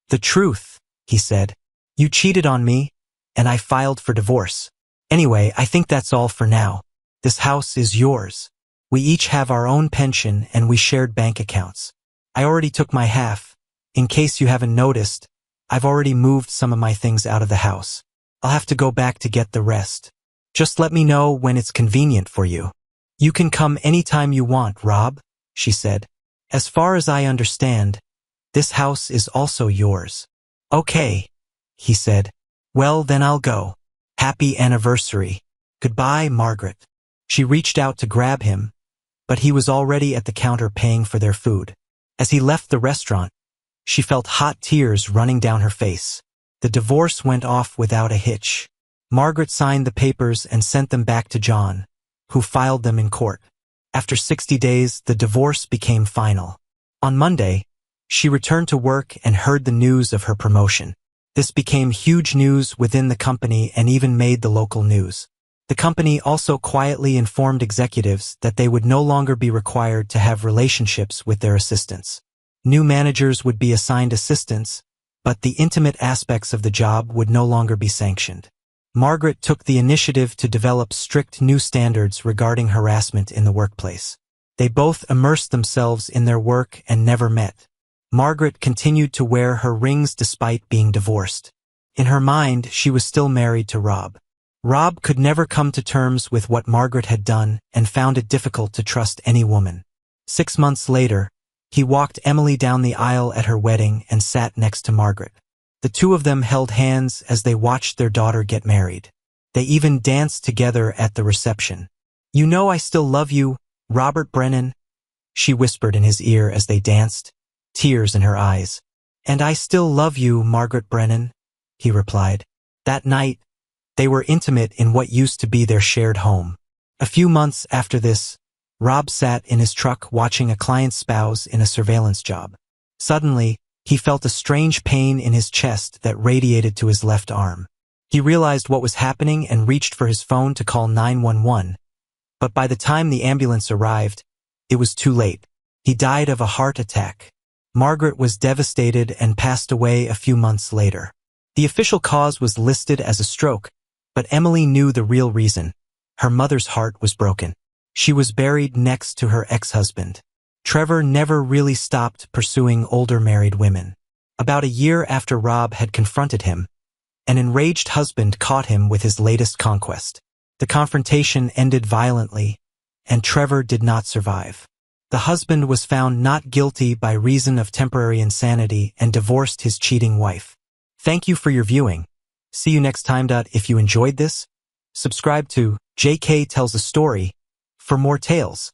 The truth, he said. You cheated on me, and I filed for divorce. Anyway, I think that's all for now. This house is yours. We each have our own pension and we shared bank accounts. I already took my half. In case you haven't noticed, I've already moved some of my things out of the house. I'll have to go back to get the rest. Just let me know when it's convenient for you. You can come anytime you want, Rob, she said. As far as I understand, this house is also yours. Okay, he said. Well, then I'll go. Happy anniversary. Goodbye, Margaret. She reached out to grab him, but he was already at the counter paying for their food. As he left the restaurant, she felt hot tears running down her face. The divorce went off without a hitch. Margaret signed the papers and sent them back to John, who filed them in court. After 60 days, the divorce became final. On Monday, she returned to work and heard the news of her promotion. This became huge news within the company and even made the local news. The company also quietly informed executives that they would no longer be required to have relationships with their assistants. New managers would be assigned assistants, but the intimate aspects of the job would no longer be sanctioned. Margaret took the initiative to develop strict new standards regarding harassment in the workplace. They both immersed themselves in their work and never met. Margaret continued to wear her rings despite being divorced. In her mind, she was still married to Rob. Rob could never come to terms with what Margaret had done and found it difficult to trust any woman. 6 months later, he walked Emily down the aisle at her wedding and sat next to Margaret. The two of them held hands as they watched their daughter get married. They even danced together at the reception. You know I still love you, Robert Brennan, she whispered in his ear as they danced, tears in her eyes. And I still love you, Margaret Brennan, he replied. That night, they were intimate in what used to be their shared home. A few months after this, Rob sat in his truck watching a client's spouse in a surveillance job. Suddenly, he felt a strange pain in his chest that radiated to his left arm. He realized what was happening and reached for his phone to call 911. But by the time the ambulance arrived, it was too late. He died of a heart attack. Margaret was devastated and passed away a few months later. The official cause was listed as a stroke, but Emily knew the real reason. Her mother's heart was broken. She was buried next to her ex-husband. Trevor never really stopped pursuing older married women. About a year after Rob had confronted him, an enraged husband caught him with his latest conquest. The confrontation ended violently, and Trevor did not survive. The husband was found not guilty by reason of temporary insanity and divorced his cheating wife. Thank you for your viewing. See you next time. If you enjoyed this, subscribe to JK Tells a Story for more tales.